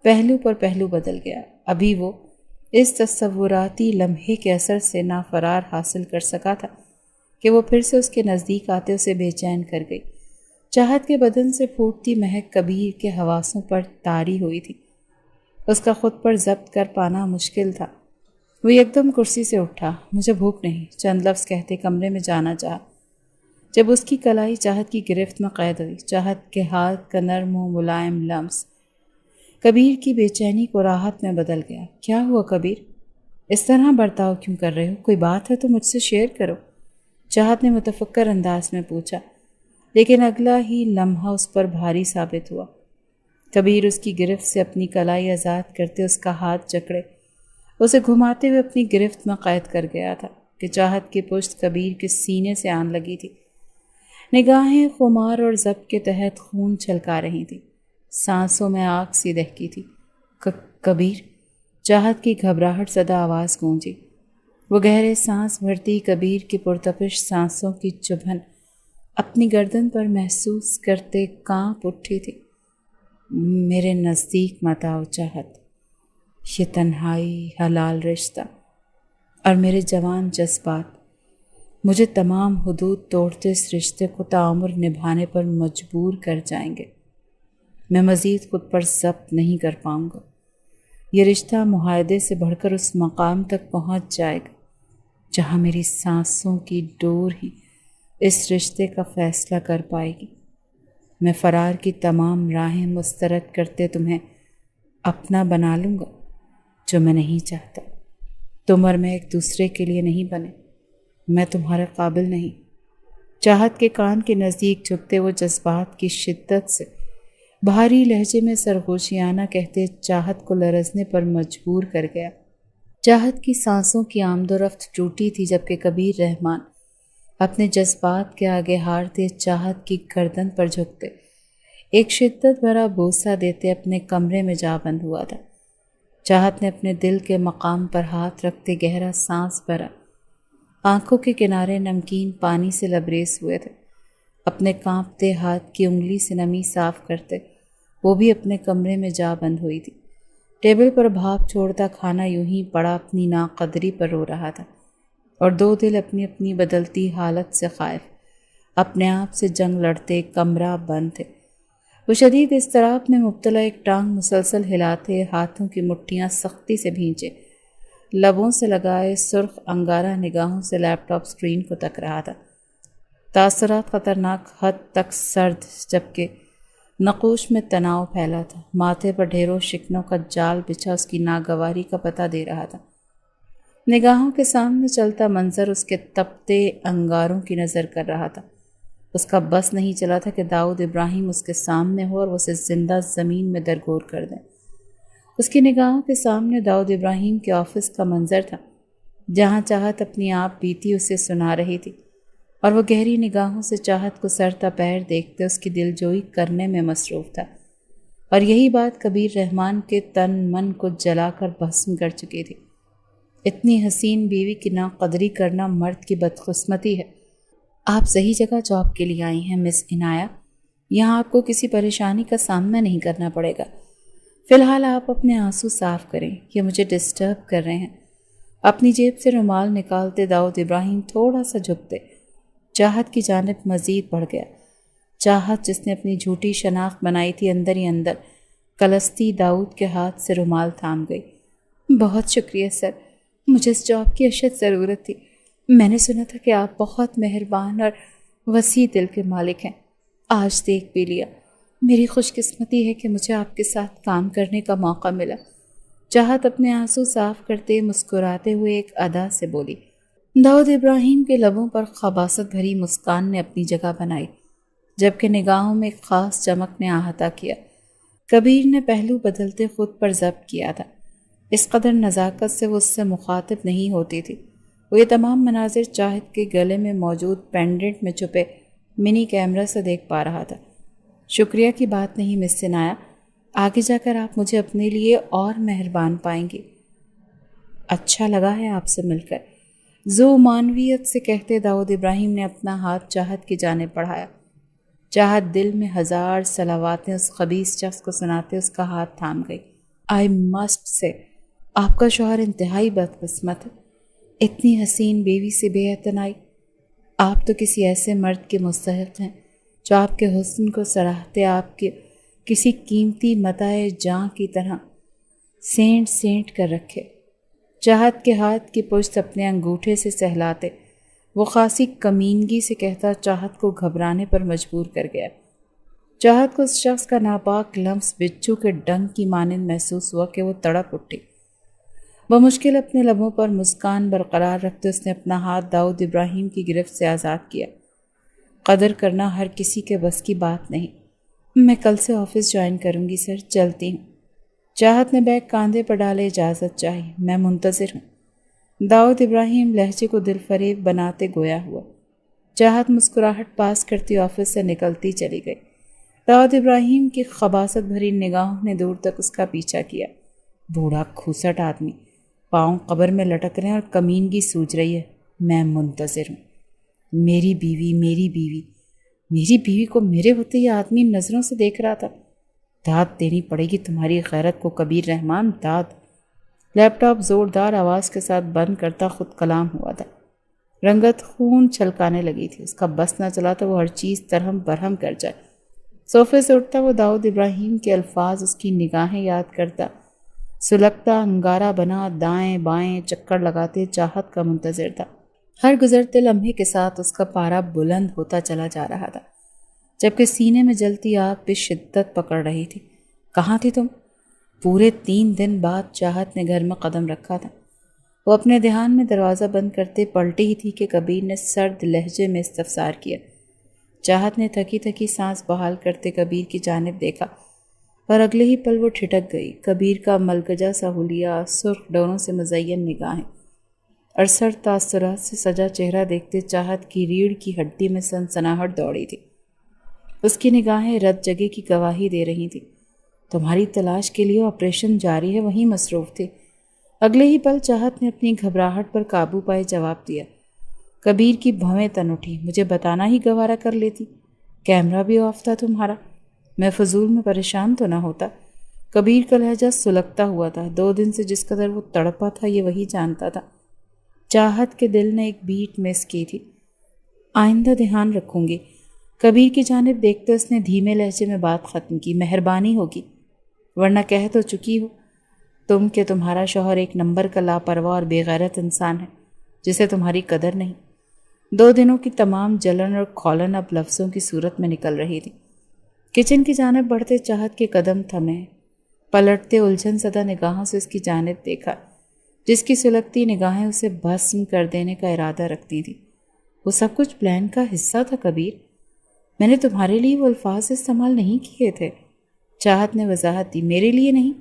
پہلو پر پہلو بدل گیا۔ ابھی وہ اس تصوراتی لمحے کے اثر سے نہ فرار حاصل کر سکا تھا کہ وہ پھر سے اس کے نزدیک آتے اسے بے چین کر گئی۔ چاہت کے بدن سے پھوٹتی مہک کبیر کے حواسوں پر طاری ہوئی تھی، اس کا خود پر ضبط کر پانا مشکل تھا۔ وہ یکدم کرسی سے اٹھا۔ مجھے بھوک نہیں، چند لفظ کہتے کمرے میں جانا چاہا۔ جب اس کی کلائی چاہت کی گرفت میں قید ہوئی، چاہت کے ہاتھ کا نرم و ملائم لمس کبیر کی بے چینی کو راحت میں بدل گیا۔ کیا ہوا کبیر؟ اس طرح برتاؤ کیوں کر رہے ہو؟ کوئی بات ہے تو مجھ سے شیئر کرو، چاہت نے متفکر انداز میں پوچھا، لیکن اگلا ہی لمحہ اس پر بھاری ثابت ہوا۔ کبیر اس کی گرفت سے اپنی کلائی آزاد کرتے اس کا ہاتھ جکڑے اسے گھماتے ہوئے اپنی گرفت میں قید کر گیا تھا کہ چاہت کی پشت کبیر کے سینے سے آن لگی تھی۔ نگاہیں خمار اور ضبط کے تحت خون چھلکا رہی تھی، سانسوں میں آگ سی دہکی تھی۔ کبیر! چاہت کی گھبراہٹ زدہ آواز گونجی۔ وہ گہرے سانس بھرتی کبیر کی پرتپش سانسوں کی چبھن اپنی گردن پر محسوس کرتے کانپ اٹھی تھی۔ میرے نزدیک مت آؤ چاہت، یہ تنہائی، حلال رشتہ اور میرے جوان جذبات مجھے تمام حدود توڑتے اس رشتے کو تعمر نبھانے پر مجبور کر جائیں گے۔ میں مزید خود پر ضبط نہیں کر پاؤں گا۔ یہ رشتہ معاہدے سے بڑھ کر اس مقام تک پہنچ جائے گا جہاں میری سانسوں کی ڈور ہی اس رشتے کا فیصلہ کر پائے گی۔ میں فرار کی تمام راہیں مسترد کرتے تمہیں اپنا بنا لوں گا، جو میں نہیں چاہتا۔ تم اور میں ایک دوسرے کے لیے نہیں بنے، میں تمہارے قابل نہیں۔ چاہت کے کان کے نزدیک جھکتے وہ جذبات کی شدت سے بھاری لہجے میں سرگوشیانہ کہتے چاہت کو لرزنے پر مجبور کر گیا۔ چاہت کی سانسوں کی آمد و رفت ٹوٹی تھی، جبکہ کبیر رحمان اپنے جذبات کے آگے ہارتے چاہت کی گردن پر جھکتے ایک شدت بھرا بوسہ دیتے اپنے کمرے میں جا بند ہوا تھا۔ چاہت نے اپنے دل کے مقام پر ہاتھ رکھتے گہرا سانس بھرا، آنکھوں کے کنارے نمکین پانی سے لبریز ہوئے تھے۔ اپنے کانپتے ہاتھ کی انگلی سے نمی صاف کرتے وہ بھی اپنے کمرے میں جا بند ہوئی تھی۔ ٹیبل پر بھاپ چھوڑتا کھانا یوں ہی پڑا اپنی ناقدری پر رو رہا تھا، اور دو دل اپنی اپنی بدلتی حالت سے خائف اپنے آپ سے جنگ لڑتے کمرہ بند تھے۔ وہ شدید اضطراب میں مبتلا ایک ٹانگ مسلسل ہلاتے، ہاتھوں کی مٹھیاں سختی سے بھینچے، لبوں سے لگائے سرخ انگارہ نگاہوں سے لیپ ٹاپ اسکرین کو تک رہا تھا۔ تاثرات خطرناک حد تک سرد، جبکہ نقوش میں تناؤ پھیلا تھا۔ ماتھے پر ڈھیروں شکنوں کا جال بچھا اس کی ناگواری کا پتہ دے رہا تھا۔ نگاہوں کے سامنے چلتا منظر اس کے تپتے انگاروں کی نظر کر رہا تھا۔ اس کا بس نہیں چلا تھا کہ داؤد ابراہیم اس کے سامنے ہو اور اسے زندہ زمین میں درگور کر دیں۔ اس کی نگاہوں کے سامنے داؤد ابراہیم کے آفس کا منظر تھا، جہاں چاہت اپنی آپ بیتی اسے سنا رہی تھی اور وہ گہری نگاہوں سے چاہت کو سر تا پیر دیکھتے اس کی دل جوئی کرنے میں مصروف تھا، اور یہی بات کبیر رحمان کے تن من کو جلا کر بھسم کر چکی تھی۔ اتنی حسین بیوی کی ناقدری کرنا مرد کی بدقسمتی ہے۔ آپ صحیح جگہ جاب کے لیے آئی ہیں مس عنایہ، یہاں آپ کو کسی پریشانی کا سامنا نہیں کرنا پڑے گا۔ فی الحال آپ اپنے آنسو صاف کریں، یہ مجھے ڈسٹرب کر رہے ہیں۔ اپنی جیب سے رومال نکالتے داؤد ابراہیم تھوڑا سا جھکتے چاہت کی جانب مزید بڑھ گیا۔ چاہت جس نے اپنی جھوٹی شناخت بنائی تھی اندر ہی اندر کلستی داؤد کے ہاتھ سے رومال تھام گئی۔ بہت شکریہ سر، مجھے اس جاب کی اشد ضرورت تھی۔ میں نے سنا تھا کہ آپ بہت مہربان اور وسیع دل کے مالک ہیں، آج دیکھ بھی لیا۔ میری خوش قسمتی ہے کہ مجھے آپ کے ساتھ کام کرنے کا موقع ملا۔ چاہت اپنے آنسو صاف کرتے مسکراتے ہوئے ایک ادا سے بولی۔ داؤد ابراہیم کے لبوں پر خباثت بھری مسکان نے اپنی جگہ بنائی، جبکہ نگاہوں میں ایک خاص چمک نے احاطہ کیا۔ کبیر نے پہلو بدلتے خود پر ضبط کیا تھا، اس قدر نزاکت سے وہ اس سے مخاطب نہیں ہوتی تھی۔ وہ یہ تمام مناظر چاہت کے گلے میں موجود پینڈنٹ میں چھپے منی کیمرہ سے دیکھ پا رہا تھا۔ شکریہ کی بات نہیں مس عنایہ، آگے جا کر آپ مجھے اپنے لیے اور مہربان پائیں گی۔ اچھا لگا ہے آپ سے مل کر، ذو معنویت سے کہتے داؤد ابراہیم نے اپنا ہاتھ چاہت کی جانب بڑھایا۔ چاہت دل میں ہزار صلواتیں اس خبیث شخص کو سناتے اس کا ہاتھ تھام گئی۔ آئی مسٹ سے آپ کا شوہر انتہائی بدقسمت ہے، اتنی حسین بیوی سے بے اعتنائی۔ آپ تو کسی ایسے مرد کے مستحق ہیں جو آپ کے حسن کو سراہتے آپ کے کسی قیمتی متاع جاں کی طرح سینٹ سینٹ کر رکھے۔ چاہت کے ہاتھ کی پشت اپنے انگوٹھے سے سہلاتے وہ خاصی کمینگی سے کہتا چاہت کو گھبرانے پر مجبور کر گیا۔ چاہت کو اس شخص کا ناپاک لمس بچھو کے ڈنگ کی مانند محسوس ہوا کہ وہ تڑپ اٹھی۔ بمشکل اپنے لبوں پر مسکان برقرار رکھتے اس نے اپنا ہاتھ داؤد ابراہیم کی گرفت سے آزاد کیا۔ قدر کرنا ہر کسی کے بس کی بات نہیں۔ میں کل سے آفس جوائن کروں گی سر، چلتی ہوں۔ چاہت نے بیگ کاندھے پر ڈالے اجازت چاہی، میں منتظر ہوں۔ داؤد ابراہیم لہجے کو دل فریب بناتے گویا ہوا۔ چاہت مسکراہٹ پاس کرتی آفس سے نکلتی چلی گئی۔ داؤد ابراہیم کی خباثت بھری نگاہوں نے دور تک اس کا پیچھا کیا۔ بوڑھا کھوسٹ آدمی، پاؤں قبر میں لٹک رہے ہیں اور کمینگی سوچ رہی ہے میں منتظر ہوں۔ میری بیوی میری بیوی میری بیوی کو میرے ہوتے یہ آدمی نظروں سے دیکھ رہا تھا۔ داد دینی پڑے گی تمہاری غیرت کو کبیر رحمان، داد۔ لیپ ٹاپ زوردار آواز کے ساتھ بند کرتا خود کلام ہوا تھا۔ رنگت خون چھلکانے لگی تھی، اس کا بس نہ چلا تو وہ ہر چیز ترہم برہم کر جائے۔ صوفے سے اٹھتا وہ داؤد ابراہیم کے الفاظ اس کی نگاہیں یاد کرتا، سلگتا انگارہ بنا دائیں بائیں چکر لگاتے چاہت کا منتظر تھا۔ ہر گزرتے لمحے کے ساتھ اس کا پارا بلند ہوتا چلا جا رہا تھا، جبکہ سینے میں جلتی آگ بھی شدت پکڑ رہی تھی۔ کہاں تھی تم؟ پورے 3 دن بعد چاہت نے گھر میں قدم رکھا تھا۔ وہ اپنے دھیان میں دروازہ بند کرتے پلٹی ہی تھی کہ کبیر نے سرد لہجے میں استفسار کیا۔ چاہت نے تھکی تھکی سانس بحال کرتے کبیر کی جانب دیکھا اور اگلے ہی پل وہ ٹھٹک گئی۔ کبیر کا ملگجا سا حلیہ، سرخ ڈوروں سے مزین نگاہیں اور سر تاثرات سے سجا چہرہ دیکھتے چاہت کی ریڑھ کی ہڈی میں سنسناہٹ دوڑی تھی۔ اس کی نگاہیں رت جگہ کی گواہی دے رہی تھیں۔ تمہاری تلاش کے لیے آپریشن جاری ہے، وہیں مصروف تھے۔ اگلے ہی پل چاہت نے اپنی گھبراہٹ پر قابو پائے جواب دیا۔ کبیر کی بھویں تن اٹھی، مجھے بتانا ہی گوارا کر لیتی، کیمرہ بھی آف تھا تمہارا، میں فضول میں پریشان تو نہ ہوتا۔ کبیر کا لہجہ سلگتا ہوا تھا، 2 دن سے جس قدر وہ تڑپا تھا یہ وہی جانتا تھا۔ چاہت کے دل نے ایک بیٹ مس کی تھی۔ آئندہ دھیان رکھوں گی۔ کبیر کی جانب دیکھتے اس نے دھیمے لہجے میں بات ختم کی، مہربانی ہوگی، ورنہ کہہ تو چکی ہو تم کہ تمہارا شوہر ایک نمبر کا لاپرواہ اور بے غیرت انسان ہے جسے تمہاری قدر نہیں۔ 2 دنوں کی تمام جلن اور کھولن اب لفظوں کی صورت میں نکل رہی تھی۔ کچن کی جانب بڑھتے چاہت کے قدم تھمے، پلٹتے الجھن زدہ نگاہوں سے اس کی جانب دیکھا، جس کی سلگتی نگاہیں اسے بھسم کر دینے کا ارادہ رکھتی تھی۔ وہ سب کچھ پلان کا حصہ تھا کبیر، میں نے تمہارے لیے وہ الفاظ استعمال نہیں کیے تھے۔ چاہت نے وضاحت دی، میرے لیے نہیں،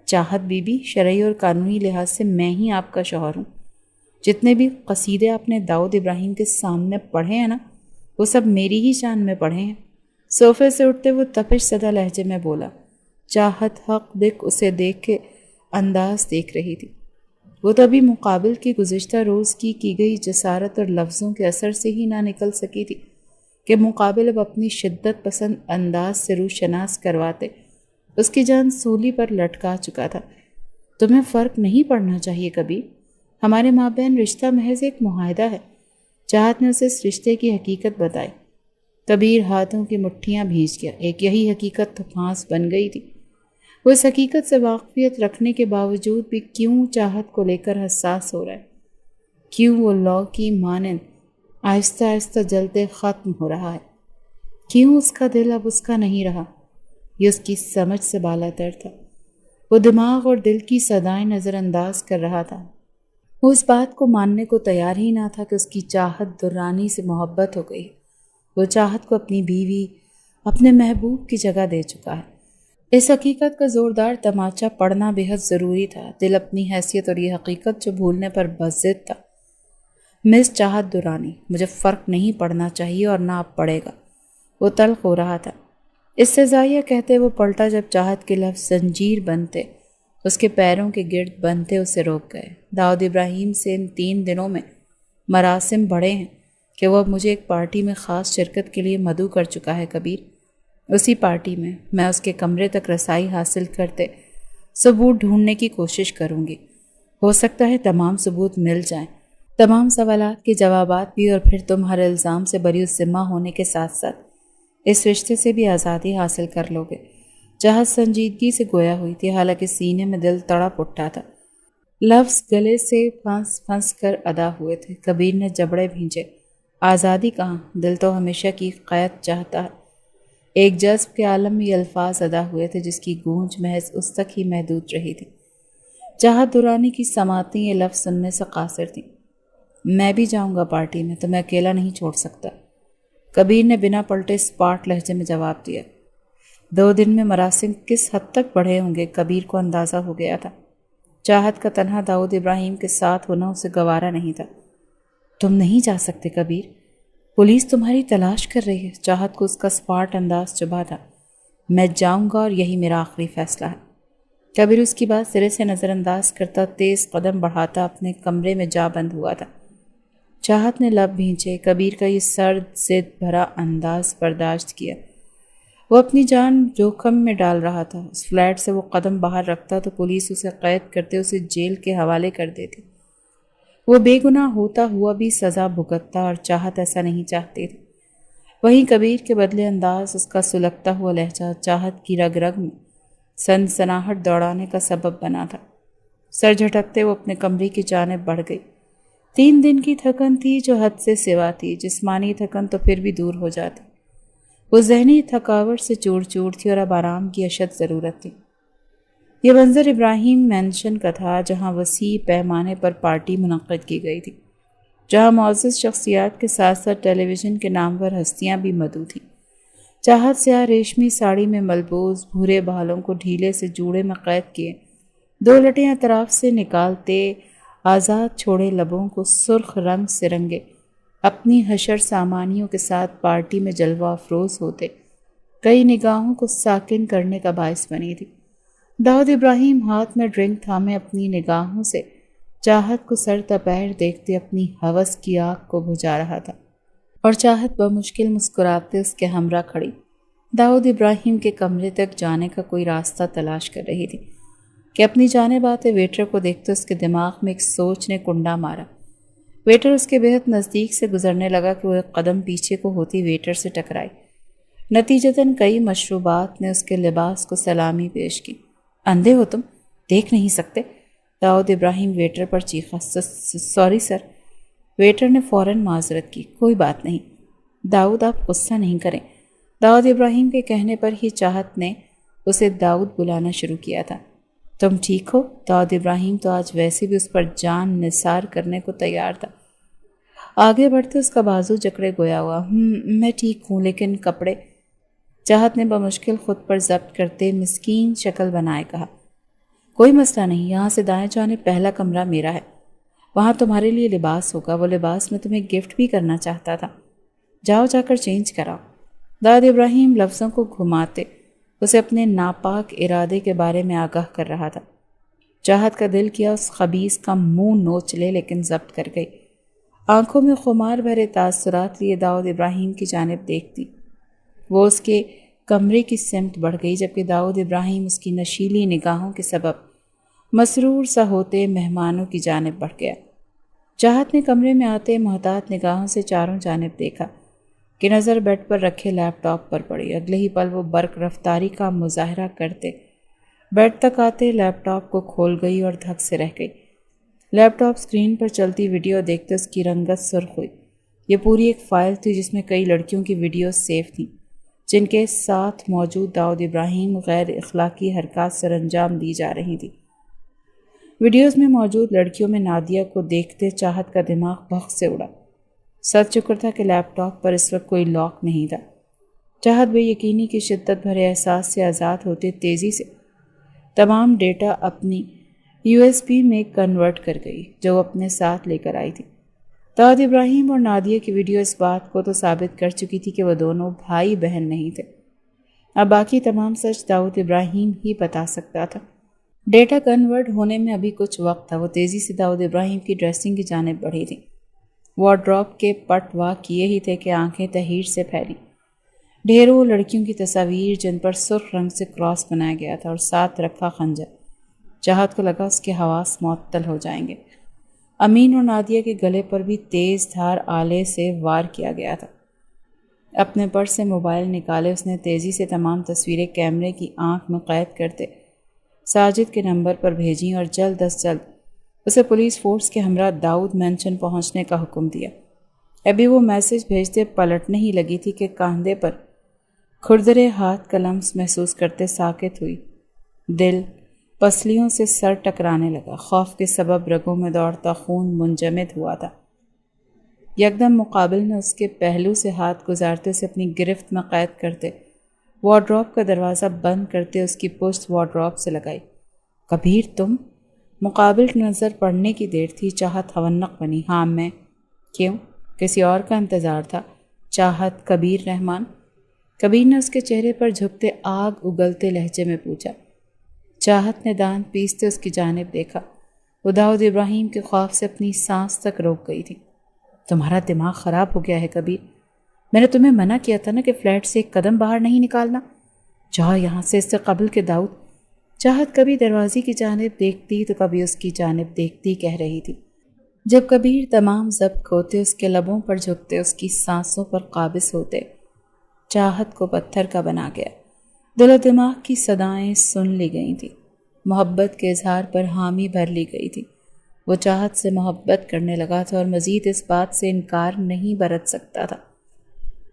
چاہت بی بی، شرعی اور قانونی لحاظ سے میں ہی آپ کا شوہر ہوں۔ جتنے بھی قصیدے آپ نے داؤد ابراہیم کے سامنے پڑھے ہیں نا، وہ سب میری ہی شان میں پڑھے ہیں۔ صوفے سے اٹھتے وہ تپش زدہ لہجے میں بولا۔ چاہت حق دکھ اسے دیکھ کے انداز دیکھ رہی تھی۔ وہ تبھی مقابل کی گزشتہ روز کی گئی جسارت اور لفظوں کے اثر سے ہی نہ نکل سکی تھی کہ مقابل اب اپنی شدت پسند انداز سے روشناس کرواتے اس کی جان سولی پر لٹکا چکا تھا۔ تمہیں فرق نہیں پڑنا چاہیے کبھی، ہمارے مابین رشتہ محض ایک معاہدہ ہے۔ چاہت نے اسے اس رشتے کی حقیقت بتائی۔ کبیر ہاتھوں کی مٹھیاں بھیج گیا۔ ایک یہی حقیقت تو پھانس بن گئی تھی۔ وہ اس حقیقت سے واقفیت رکھنے کے باوجود بھی کیوں چاہت کو لے کر حساس ہو رہا ہے؟ کیوں وہ لو کی مانند آہستہ آہستہ جلتے ختم ہو رہا ہے؟ کیوں اس کا دل اب اس کا نہیں رہا؟ یہ اس کی سمجھ سے بالا تر تھا۔ وہ دماغ اور دل کی صدائیں نظر انداز کر رہا تھا۔ وہ اس بات کو ماننے کو تیار ہی نہ تھا کہ اس کی چاہت درانی سے محبت ہو گئی۔ وہ چاہت کو اپنی بیوی، اپنے محبوب کی جگہ دے چکا ہے۔ اس حقیقت کا زوردار تماچا پڑنا بے حد ضروری تھا۔ دل اپنی حیثیت اور یہ حقیقت جو بھولنے پر بضد تھا۔ مس چاہت درانی، مجھے فرق نہیں پڑنا چاہیے اور نہ اب پڑے گا۔ وہ تلخ ہو رہا تھا۔ اس سے زائیہ کہتے وہ پلٹا جب چاہت کے لفظ زنجیر بنتے اس کے پیروں کے گرد بنتے اسے روک گئے۔ داؤد ابراہیم سے ان 3 دنوں میں مراسم بڑھے ہیں کہ وہ اب مجھے ایک پارٹی میں خاص شرکت کے لیے مدعو کر چکا ہے کبیر۔ اسی پارٹی میں اس کے کمرے تک رسائی حاصل کرتے ثبوت ڈھونڈنے کی کوشش کروں گی۔ ہو سکتا ہے تمام ثبوت مل جائیں، تمام سوالات کے جوابات بھی، اور پھر تم ہر الزام سے بری الذمہ ہونے کے ساتھ ساتھ اس رشتے سے بھی آزادی حاصل کر لو گے۔ چاہت سنجیدگی سے گویا ہوئی تھی، حالانکہ سینے میں دل تڑپ اٹھا تھا۔ لفظ گلے سے پھنس پھنس کر ادا ہوئے تھے۔ کبیر نے جبڑے بھینچے۔ آزادی کہاں؟ دل تو ہمیشہ کی قید چاہتا ہے۔ ایک جذب کے عالم میں یہ الفاظ ادا ہوئے تھے جس کی گونج محض اس تک ہی محدود رہی تھی۔ چاہت درانی کی سماعتیں یہ لفظ سننے سے قاصر تھیں۔ میں بھی جاؤں گا پارٹی میں، تو میں اکیلا نہیں چھوڑ سکتا، کبیر نے بنا پلٹے اسپاٹ لہجے میں جواب دیا۔ 2 دن میں مراسم کس حد تک بڑھے ہوں گے کبیر کو اندازہ ہو گیا تھا۔ چاہت کا تنہا داؤد ابراہیم کے ساتھ ہونا اسے گوارا نہیں تھا۔ تم نہیں جا سکتے کبیر، پولیس تمہاری تلاش کر رہی ہے۔ چاہت کو اس کا اسپاٹ انداز چبھا تھا۔ میں جاؤں گا اور یہی میرا آخری فیصلہ ہے۔ کبیر اس کی بات سرے سے نظر انداز کرتا تیز قدم بڑھاتا اپنے کمرے میں جا بند ہوا تھا۔ چاہت نے لب بھینچے۔ کبیر کا یہ سرد ضد بھرا انداز برداشت کیا۔ وہ اپنی جان جوخم میں ڈال رہا تھا۔ اس فلیٹ سے وہ قدم باہر رکھتا تو پولیس اسے قید کرتے اسے جیل کے حوالے کر دیتی۔ وہ بے گناہ ہوتا ہوا بھی سزا بھگتتا، اور چاہت ایسا نہیں چاہتی تھی۔ وہیں کبیر کے بدلے انداز، اس کا سلگتا ہوا لہجہ چاہت کی رگ رگ میں سنسناہٹ دوڑانے کا سبب بنا تھا۔ سر جھٹکتے وہ اپنے کمرے کی جانب بڑھ گئی۔ 3 دن کی تھکن تھی جو حد سے سوا تھی۔ جسمانی تھکن تو پھر بھی دور ہو جاتی، وہ ذہنی تھکاوٹ سے چور چور تھی اور اب آرام کی اشد ضرورت تھی۔ یہ منظر ابراہیم مینشن کا تھا، جہاں وسیع پیمانے پر پارٹی منعقد کی گئی تھی، جہاں معزز شخصیات کے ساتھ ساتھ ٹیلی ویژن کے نامور ہستیاں بھی مدعو تھیں۔ چاہت سیاہ ریشمی ساڑی میں ملبوس، بھورے بالوں کو ڈھیلے سے جوڑے میں قید کیے، 2 لٹیں اطراف سے نکالتے، آزاد چھوڑے لبوں کو سرخ رنگ سے رنگے، اپنی حشر سامانیوں کے ساتھ پارٹی میں جلوہ افروز ہوتے، کئی نگاہوں کو ساکن کرنے کا باعث بنی تھی۔ داؤد ابراہیم ہاتھ میں ڈرنک تھامے اپنی نگاہوں سے چاہت کو سر تپیر دیکھتے اپنی ہوس کی آگ کو بجھا رہا تھا، اور چاہت بمشکل مسکراتے اس کے ہمراہ کھڑی داؤد ابراہیم کے کمرے تک جانے کا کوئی راستہ تلاش کر رہی تھی کہ اپنی جانب آتے ویٹر کو دیکھتے اس کے دماغ میں ایک سوچ نے کنڈا مارا۔ ویٹر اس کے بہت نزدیک سے گزرنے لگا کہ وہ ایک قدم پیچھے کو ہوتی ویٹر سے ٹکرائی۔ نتیجتاً کئی مشروبات نے اس کے لباس کو سلامی پیش کی۔ اندھے ہو تم، دیکھ نہیں سکتے؟ داؤد ابراہیم ویٹر پر چیخا۔ Sorry sir. ویٹر نے فوراً معذرت کی۔ کوئی بات نہیں داؤد، آپ غصہ نہیں کریں۔ داؤد ابراہیم کے کہنے پر ہی چاہت نے اسے داؤد بلانا شروع کیا تھا۔ تم ٹھیک ہو؟ داؤد ابراہیم تو آج ویسے بھی اس پر جان نثار کرنے کو تیار تھا۔ آگے بڑھتے اس کا بازو جکڑے گویا ہوا۔ میں ٹھیک ہوں، لیکن کپڑے۔ چاہت نے بمشکل خود پر ضبط کرتے مسکین شکل بنائے کہا۔ کوئی مسئلہ نہیں، یہاں سے دائیں جانب پہلا کمرہ میرا ہے۔ وہاں تمہارے لیے لباس ہوگا، وہ لباس میں تمہیں گفٹ بھی کرنا چاہتا تھا، جاؤ جا کر چینج کراؤ۔ داؤد ابراہیم لفظوں کو گھماتے اسے اپنے ناپاک ارادے کے بارے میں آگاہ کر رہا تھا۔ چاہت کا دل کیا اس خبیث کا منہ نوچ لے، لیکن ضبط کر گئی۔ آنکھوں میں خمار بھرے تاثرات لیے داؤد ابراہیم کی جانب دیکھتی، وہ اس کے کمرے کی سمت بڑھ گئی، جبکہ داؤد ابراہیم اس کی نشیلی نگاہوں کے سبب مسرور سا ہوتے مہمانوں کی جانب بڑھ گیا۔ چاہت نے کمرے میں آتے محتاط نگاہوں سے چاروں جانب دیکھا کہ نظر بیڈ پر رکھے لیپ ٹاپ پر پڑی۔ اگلے ہی پل وہ برق رفتاری کا مظاہرہ کرتے بیڈ تک آتے لیپ ٹاپ کو کھول گئی اور دھک سے رہ گئی۔ لیپ ٹاپ اسکرین پر چلتی ویڈیو دیکھتے اس کی رنگت سرخ ہوئی۔ یہ پوری ایک فائل تھی جس میں کئی لڑکیوں کی ویڈیوز سیو تھیں، جن کے ساتھ موجود داؤد ابراہیم غیر اخلاقی حرکات سر انجام دی جا رہی تھی۔ ویڈیوز میں موجود لڑکیوں میں نادیہ کو دیکھتے چاہت کا دماغ بھخ سے اڑا۔ سچ شکر تھا کہ لیپ ٹاپ پر اس وقت کوئی لاک نہیں تھا۔ چاہت بے یقینی کی شدت بھرے احساس سے آزاد ہوتے تیزی سے تمام ڈیٹا اپنی USB میں کنورٹ کر گئی جو وہ اپنے ساتھ لے کر آئی تھی۔ داؤد ابراہیم اور نادیہ کی ویڈیو اس بات کو تو ثابت کر چکی تھی کہ وہ دونوں بھائی بہن نہیں تھے۔ اب باقی تمام سچ داؤد ابراہیم ہی بتا سکتا تھا۔ ڈیٹا کنورٹ ہونے میں ابھی کچھ وقت تھا۔ وہ تیزی سے داؤد ابراہیم کی ڈریسنگ کی جانب بڑھی تھی۔ وارڈروب کے پٹ وا کیے ہی تھے کہ آنکھیں تحیر سے پھیلی۔ ڈھیروں لڑکیوں کی تصاویر جن پر سرخ رنگ سے کراس بنایا گیا تھا اور ساتھ رکھا خنجر۔ چاہت کو لگا اس کے حواس معطل ہو جائیں گے۔ امین اور نادیہ کے گلے پر بھی تیز دھار آلے سے وار کیا گیا تھا۔ اپنے پرس سے موبائل نکالے اس نے تیزی سے تمام تصویریں کیمرے کی آنکھ میں قید کرتے ساجد کے نمبر پر بھیجیں اور جلد از جلد اسے پولیس فورس کے ہمراہ داؤد مینشن پہنچنے کا حکم دیا۔ ابھی وہ میسج بھیجتے پلٹنے ہی لگی تھی کہ کاندھے پر کھردرے ہاتھ کا لمس محسوس کرتے ساکت ہوئی۔ دل پسلیوں سے سر ٹکرانے لگا۔ خوف کے سبب رگوں میں دوڑتا خون منجمد ہوا تھا۔ یکدم مقابل میں اس کے پہلو سے ہاتھ گزارتے اسے اپنی گرفت میں قید کرتے وارڈروب کا دروازہ بند کرتے اس کی پشت وارڈروب سے لگائی۔ کبیر تم؟ مقابل نظر پڑنے کی دیر تھی۔ چاہت ہونق بنی۔ ہاں میں۔ کیوں؟ کسی اور کا انتظار تھا؟ چاہت کبیر رحمان؟ کبیر نے اس کے چہرے پر جھکتے آگ اگلتے لہجے میں پوچھا۔ چاہت نے دانت پیستے اس کی جانب دیکھا۔ وہ داؤد ابراہیم کے خوف سے اپنی سانس تک روک گئی تھی۔ تمہارا دماغ خراب ہو گیا ہے کبیر۔ میں نے تمہیں منع کیا تھا نا کہ فلیٹ سے ایک قدم باہر نہیں نکالنا۔ جاؤ یہاں سے، اس سے قبل کے داؤد۔ چاہت کبھی دروازے کی جانب دیکھتی تو کبھی اس کی جانب دیکھتی کہہ رہی تھی۔ جب کبیر تمام ضبط کھوتے اس کے لبوں پر جھکتے اس کی سانسوں پر قابض ہوتے، چاہت کو پتھر کا بنا گیا۔ دل و دماغ کی صدائیں سن لی گئی تھیں۔ محبت کے اظہار پر حامی بھر لی گئی تھی۔ وہ چاہت سے محبت کرنے لگا تھا اور مزید اس بات سے انکار نہیں برت سکتا تھا۔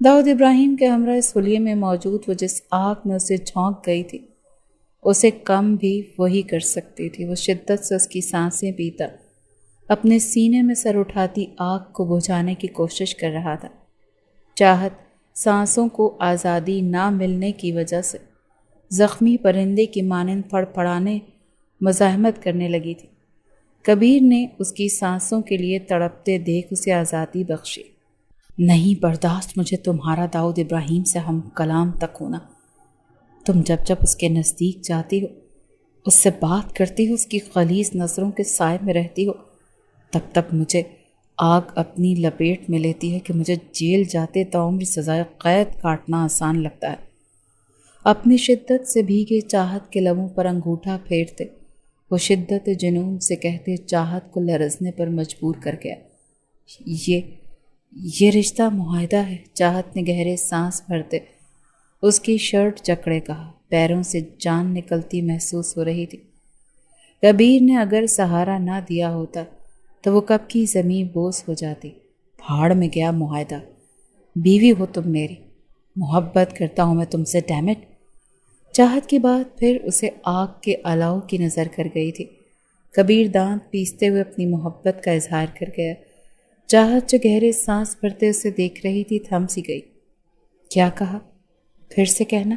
داؤد ابراہیم کے ہمراہ اس حلیے میں موجود وہ جس آگ میں اسے جھونک گئی تھی اسے کم بھی وہی کر سکتی تھی۔ وہ شدت سے اس کی سانسیں پیتا اپنے سینے میں سر اٹھاتی آگ کو بجھانے کی کوشش کر رہا تھا۔ چاہت سانسوں کو آزادی نہ ملنے کی وجہ سے زخمی پرندے کی مانند پھڑ پھڑانے مزاحمت کرنے لگی تھی۔ کبیر نے اس کی سانسوں کے لیے تڑپتے دیکھ اسے آزادی بخشی۔ نہیں برداشت مجھے تمہارا داؤد ابراہیم سے ہم کلام تک ہونا۔ تم جب جب اس کے نزدیک جاتی ہو، اس سے بات کرتی ہو، اس کی خلیظ نظروں کے سائے میں رہتی ہو، تب تک مجھے آگ اپنی لپیٹ میں لیتی ہے کہ مجھے جیل جاتے تعمر سزائے قید کاٹنا آسان لگتا ہے۔ اپنی شدت سے بھیگے چاہت کے لبوں پر انگوٹھا پھیرتے وہ شدت جنون سے کہتے چاہت کو لرزنے پر مجبور کر گیا۔ یہ رشتہ معاہدہ ہے۔ چاہت نے گہرے سانس بھرتے اس کی شرٹ جکڑے کہا۔ پیروں سے جان نکلتی محسوس ہو رہی تھی۔ کبیر نے اگر سہارا نہ دیا ہوتا تو وہ کب کی زمین بوس ہو جاتی۔ پھاڑ میں گیا معاہدہ۔ بیوی ہو تم میری، محبت کرتا ہوں میں تم سے، ڈیم اٹ۔ چاہت کی بات پھر اسے آگ کے الاؤ کی نظر کر گئی تھی۔ کبیر دانت پیستے ہوئے اپنی محبت کا اظہار کر گیا۔ چاہت جو گہرے سانس بھرتے اسے دیکھ رہی تھی تھم سی گئی۔ کیا کہا؟ پھر سے کہنا۔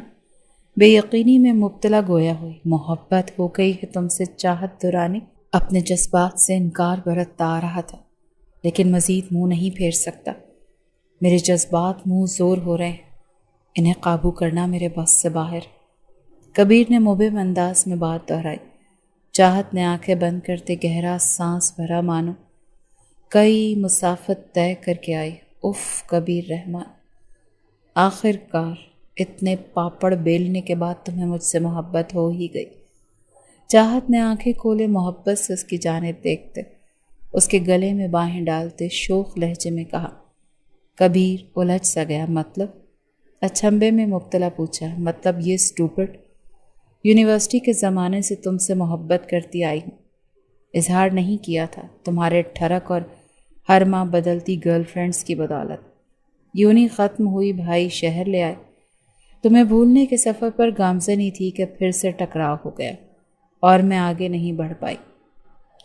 بے یقینی میں مبتلا گویا ہوئی۔ محبت ہو گئی ہے تم سے چاہت دورانی؟ اپنے جذبات سے انکار برتتا آ رہا تھا، لیکن مزید منہ نہیں پھیر سکتا۔ میرے جذبات منہ زور ہو رہے ہیں، انہیں قابو کرنا میرے بس سے باہر۔ کبیر نے مبہم انداز میں بات دہرائی۔ چاہت نے آنکھیں بند کرتے گہرا سانس بھرا، مانو کئی مسافت طے کر کے آئی۔ اف کبیر رحمان، آخر کار اتنے پاپڑ بیلنے کے بعد تمہیں مجھ سے محبت ہو ہی گئی۔ چاہت نے آنکھیں کھولے، محبت سے اس کی جانب دیکھتے، اس کے گلے میں باہیں ڈالتے شوخ لہجے میں کہا۔ کبیر الجھ سا گیا۔ مطلب؟ اچھمبے میں مبتلا پوچھا۔ مطلب یہ اسٹوپڈ، یونیورسٹی کے زمانے سے تم سے محبت کرتی آئی ہوں، اظہار نہیں کیا تھا، تمہارے ٹھرک اور ہر ماہ بدلتی گرل فرینڈز کی بدولت۔ یونی ختم ہوئی، بھائی شہر لے آئے، تمہیں بھولنے کے سفر پر گامزنی تھی کہ پھر سے ٹکراؤ ہو گیا اور میں آگے نہیں بڑھ پائی۔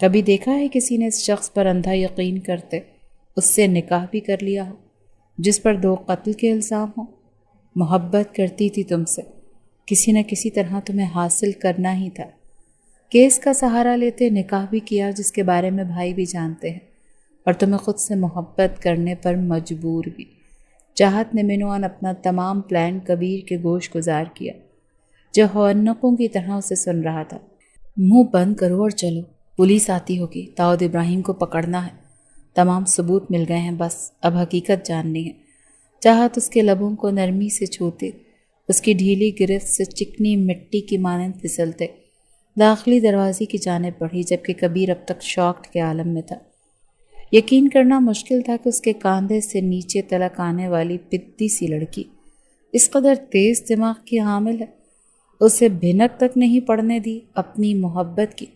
کبھی دیکھا ہے کسی نے اس شخص پر اندھا یقین کرتے اس سے نکاح بھی کر لیا ہو جس پر 2 قتل کے الزام ہو؟ محبت کرتی تھی تم سے، کسی نہ کسی طرح تمہیں حاصل کرنا ہی تھا۔ کیس کا سہارا لیتے نکاح بھی کیا جس کے بارے میں بھائی بھی جانتے ہیں، اور تمہیں خود سے محبت کرنے پر مجبور بھی۔ چاہت نے منوان اپنا تمام پلان کبیر کے گوش گزار کیا، جو حنقوں کی طرح اسے سن رہا تھا۔ منہ بند کرو اور چلو، پولیس آتی ہوگی، داؤد ابراہیم کو پکڑنا ہے، تمام ثبوت مل گئے ہیں، بس اب حقیقت جاننی ہے۔ چاہت اس کے لبوں کو نرمی سے چھوتے، اس کی ڈھیلی گرفت سے چکنی مٹی کی مانند پھسلتے داخلی دروازے کی جانب بڑھی، جبکہ کبیر اب تک شاکڈ کے عالم میں تھا۔ یقین کرنا مشکل تھا کہ اس کے کاندھے سے نیچے تلک آنے والی پتی سی لڑکی اس قدر تیز دماغ کی حامل ہے۔ اسے بھنک تک نہیں پڑنے دی اپنی محبت کی،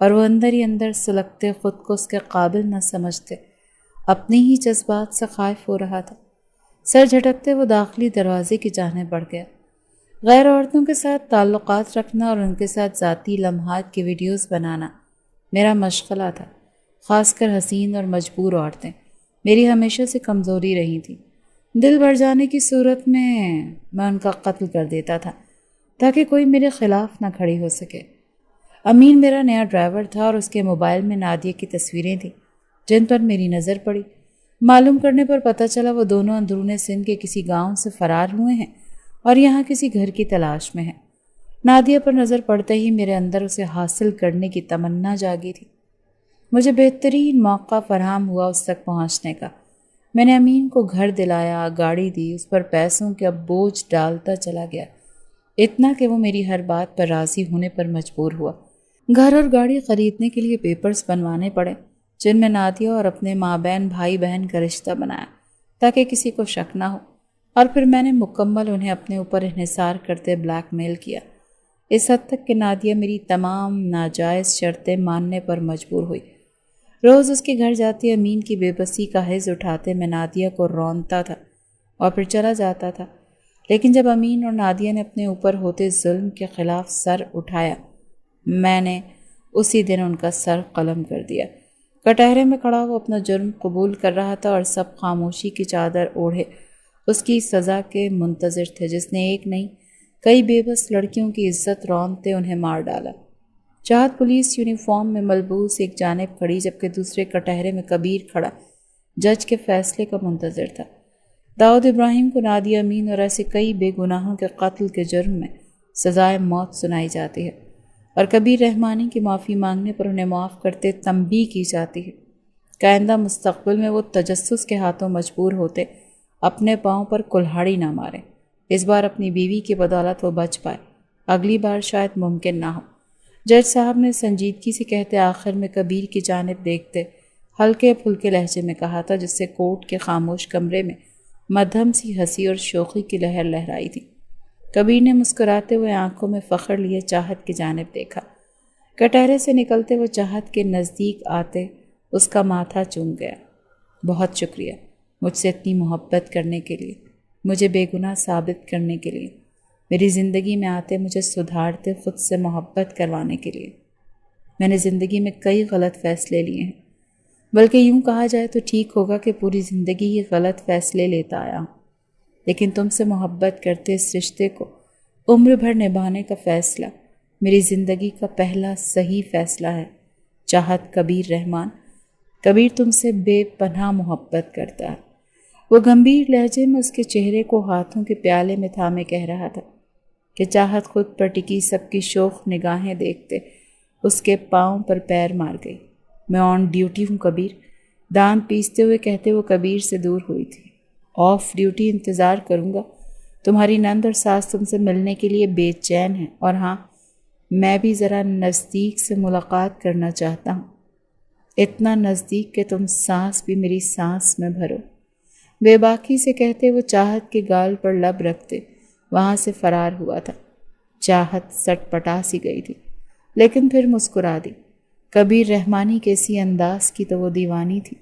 اور وہ اندر ہی اندر سلگتے خود کو اس کے قابل نہ سمجھتے اپنے ہی جذبات سے خائف ہو رہا تھا۔ سر جھٹکتے وہ داخلی دروازے کی جانب بڑھ گیا۔ غیر عورتوں کے ساتھ تعلقات رکھنا اور ان کے ساتھ ذاتی لمحات کی ویڈیوز بنانا میرا مشغلہ تھا، خاص کر حسین اور مجبور عورتیں میری ہمیشہ سے کمزوری رہی تھیں۔ دل بھر جانے کی صورت میں ان کا قتل کر دیتا تھا تاکہ کوئی میرے خلاف نہ کھڑی ہو سکے۔ امین میرا نیا ڈرائیور تھا اور اس کے موبائل میں نادیہ کی تصویریں تھیں جن پر میری نظر پڑی۔ معلوم کرنے پر پتہ چلا وہ دونوں اندرون سندھ کے کسی گاؤں سے فرار ہوئے ہیں اور یہاں کسی گھر کی تلاش میں ہیں۔ نادیہ پر نظر پڑتے ہی میرے اندر اسے حاصل کرنے کی تمنا جاگی تھی۔ مجھے بہترین موقع فراہم ہوا اس تک پہنچنے کا۔ میں نے امین کو گھر دلایا، گاڑی دی، اس پر پیسوں کا بوجھ ڈالتا چلا گیا، اتنا کہ وہ میری ہر بات پر راضی ہونے پر مجبور ہوا۔ گھر اور گاڑی خریدنے کے لیے پیپرز بنوانے پڑے جن میں نادیہ اور اپنے ماں بہن بھائی بہن کا رشتہ بنایا تاکہ کسی کو شک نہ ہو، اور پھر میں نے مکمل انہیں اپنے اوپر انحصار کرتے بلیک میل کیا، اس حد تک کہ نادیہ میری تمام ناجائز شرطیں ماننے پر مجبور ہوئی۔ روز اس کے گھر جاتے امین کی بے بسی کا حز اٹھاتے میں نادیہ کو رونتا تھا اور پھر چلا جاتا تھا، لیکن جب امین اور نادیہ نے اپنے اوپر ہوتے ظلم کے خلاف سر اٹھایا، میں نے اسی دن ان کا سر قلم کر دیا۔ کٹہرے میں کھڑا وہ اپنا جرم قبول کر رہا تھا اور سب خاموشی کی چادر اوڑھے اس کی سزا کے منتظر تھے، جس نے ایک نہیں کئی بے بس لڑکیوں کی عزت رونتے انہیں مار ڈالا۔ چاہت پولیس یونیفارم میں ملبوس ایک جانب کھڑی جبکہ دوسرے کٹہرے میں کبیر کھڑا جج کے فیصلے کا منتظر تھا۔ داؤد ابراہیم کو نادیہ امین اور ایسے کئی بے گناہوں کے قتل کے جرم میں سزائے موت سنائی جاتی ہے، اور کبیر رحمانی کی معافی مانگنے پر انہیں معاف کرتے تنبیہ کی جاتی ہے کہ آئندہ مستقبل میں وہ تجسس کے ہاتھوں مجبور ہوتے اپنے پاؤں پر کلہاڑی نہ ماریں۔ اس بار اپنی بیوی کی بدولت وہ بچ پائے، اگلی بار شاید ممکن نہ ہو۔ جج صاحب نے سنجیدگی سے کہتے آخر میں کبیر کی جانب دیکھتے ہلکے پھلکے لہجے میں کہا تھا، جس سے کورٹ کے خاموش کمرے میں مدھم سی ہنسی اور شوخی کی لہر لہرائی تھی۔ کبیر نے مسکراتے ہوئے آنکھوں میں فخر لیے چاہت کی جانب دیکھا۔ کٹہرے سے نکلتے وہ چاہت کے نزدیک آتے اس کا ماتھا چوم گیا۔ بہت شکریہ مجھ سے اتنی محبت کرنے کے لیے، مجھے بے گناہ ثابت کرنے کے لیے، میری زندگی میں آتے مجھے سدھارتے خود سے محبت کروانے کے لیے۔ میں نے زندگی میں کئی غلط فیصلے لیے ہیں، بلکہ یوں کہا جائے تو ٹھیک ہوگا کہ پوری زندگی ہی غلط فیصلے لیتا آیا ہوں، لیکن تم سے محبت کرتے اس رشتے کو عمر بھر نبھانے کا فیصلہ میری زندگی کا پہلا صحیح فیصلہ ہے۔ چاہت کبیر رحمان، کبیر تم سے بے پناہ محبت کرتا ہے۔ وہ گمبھیر لہجے میں اس کے چہرے کو ہاتھوں کے پیالے میں تھامے کہہ رہا تھا کہ چاہت خود پر ٹکی سب کی شوخ نگاہیں دیکھتے اس کے پاؤں پر پیر مار گئی۔ میں آن ڈیوٹی ہوں کبیر، دانت پیستے ہوئے کہتے وہ کبیر سے دور ہوئی تھی۔ آف ڈیوٹی انتظار کروں گا، تمہاری نند اور ساس تم سے ملنے کے لیے بے چین ہیں، اور ہاں میں بھی ذرا نزدیک سے ملاقات کرنا چاہتا ہوں، اتنا نزدیک کہ تم سانس بھی میری سانس میں بھرو۔ بے باکی سے کہتے وہ چاہت کے گال پر لب رکھتے وہاں سے فرار ہوا تھا۔ چاہت سٹ پٹا سی گئی تھی لیکن پھر مسکرا دی۔ کبیر رحمانی کیسی انداز کی تو وہ دیوانی تھی۔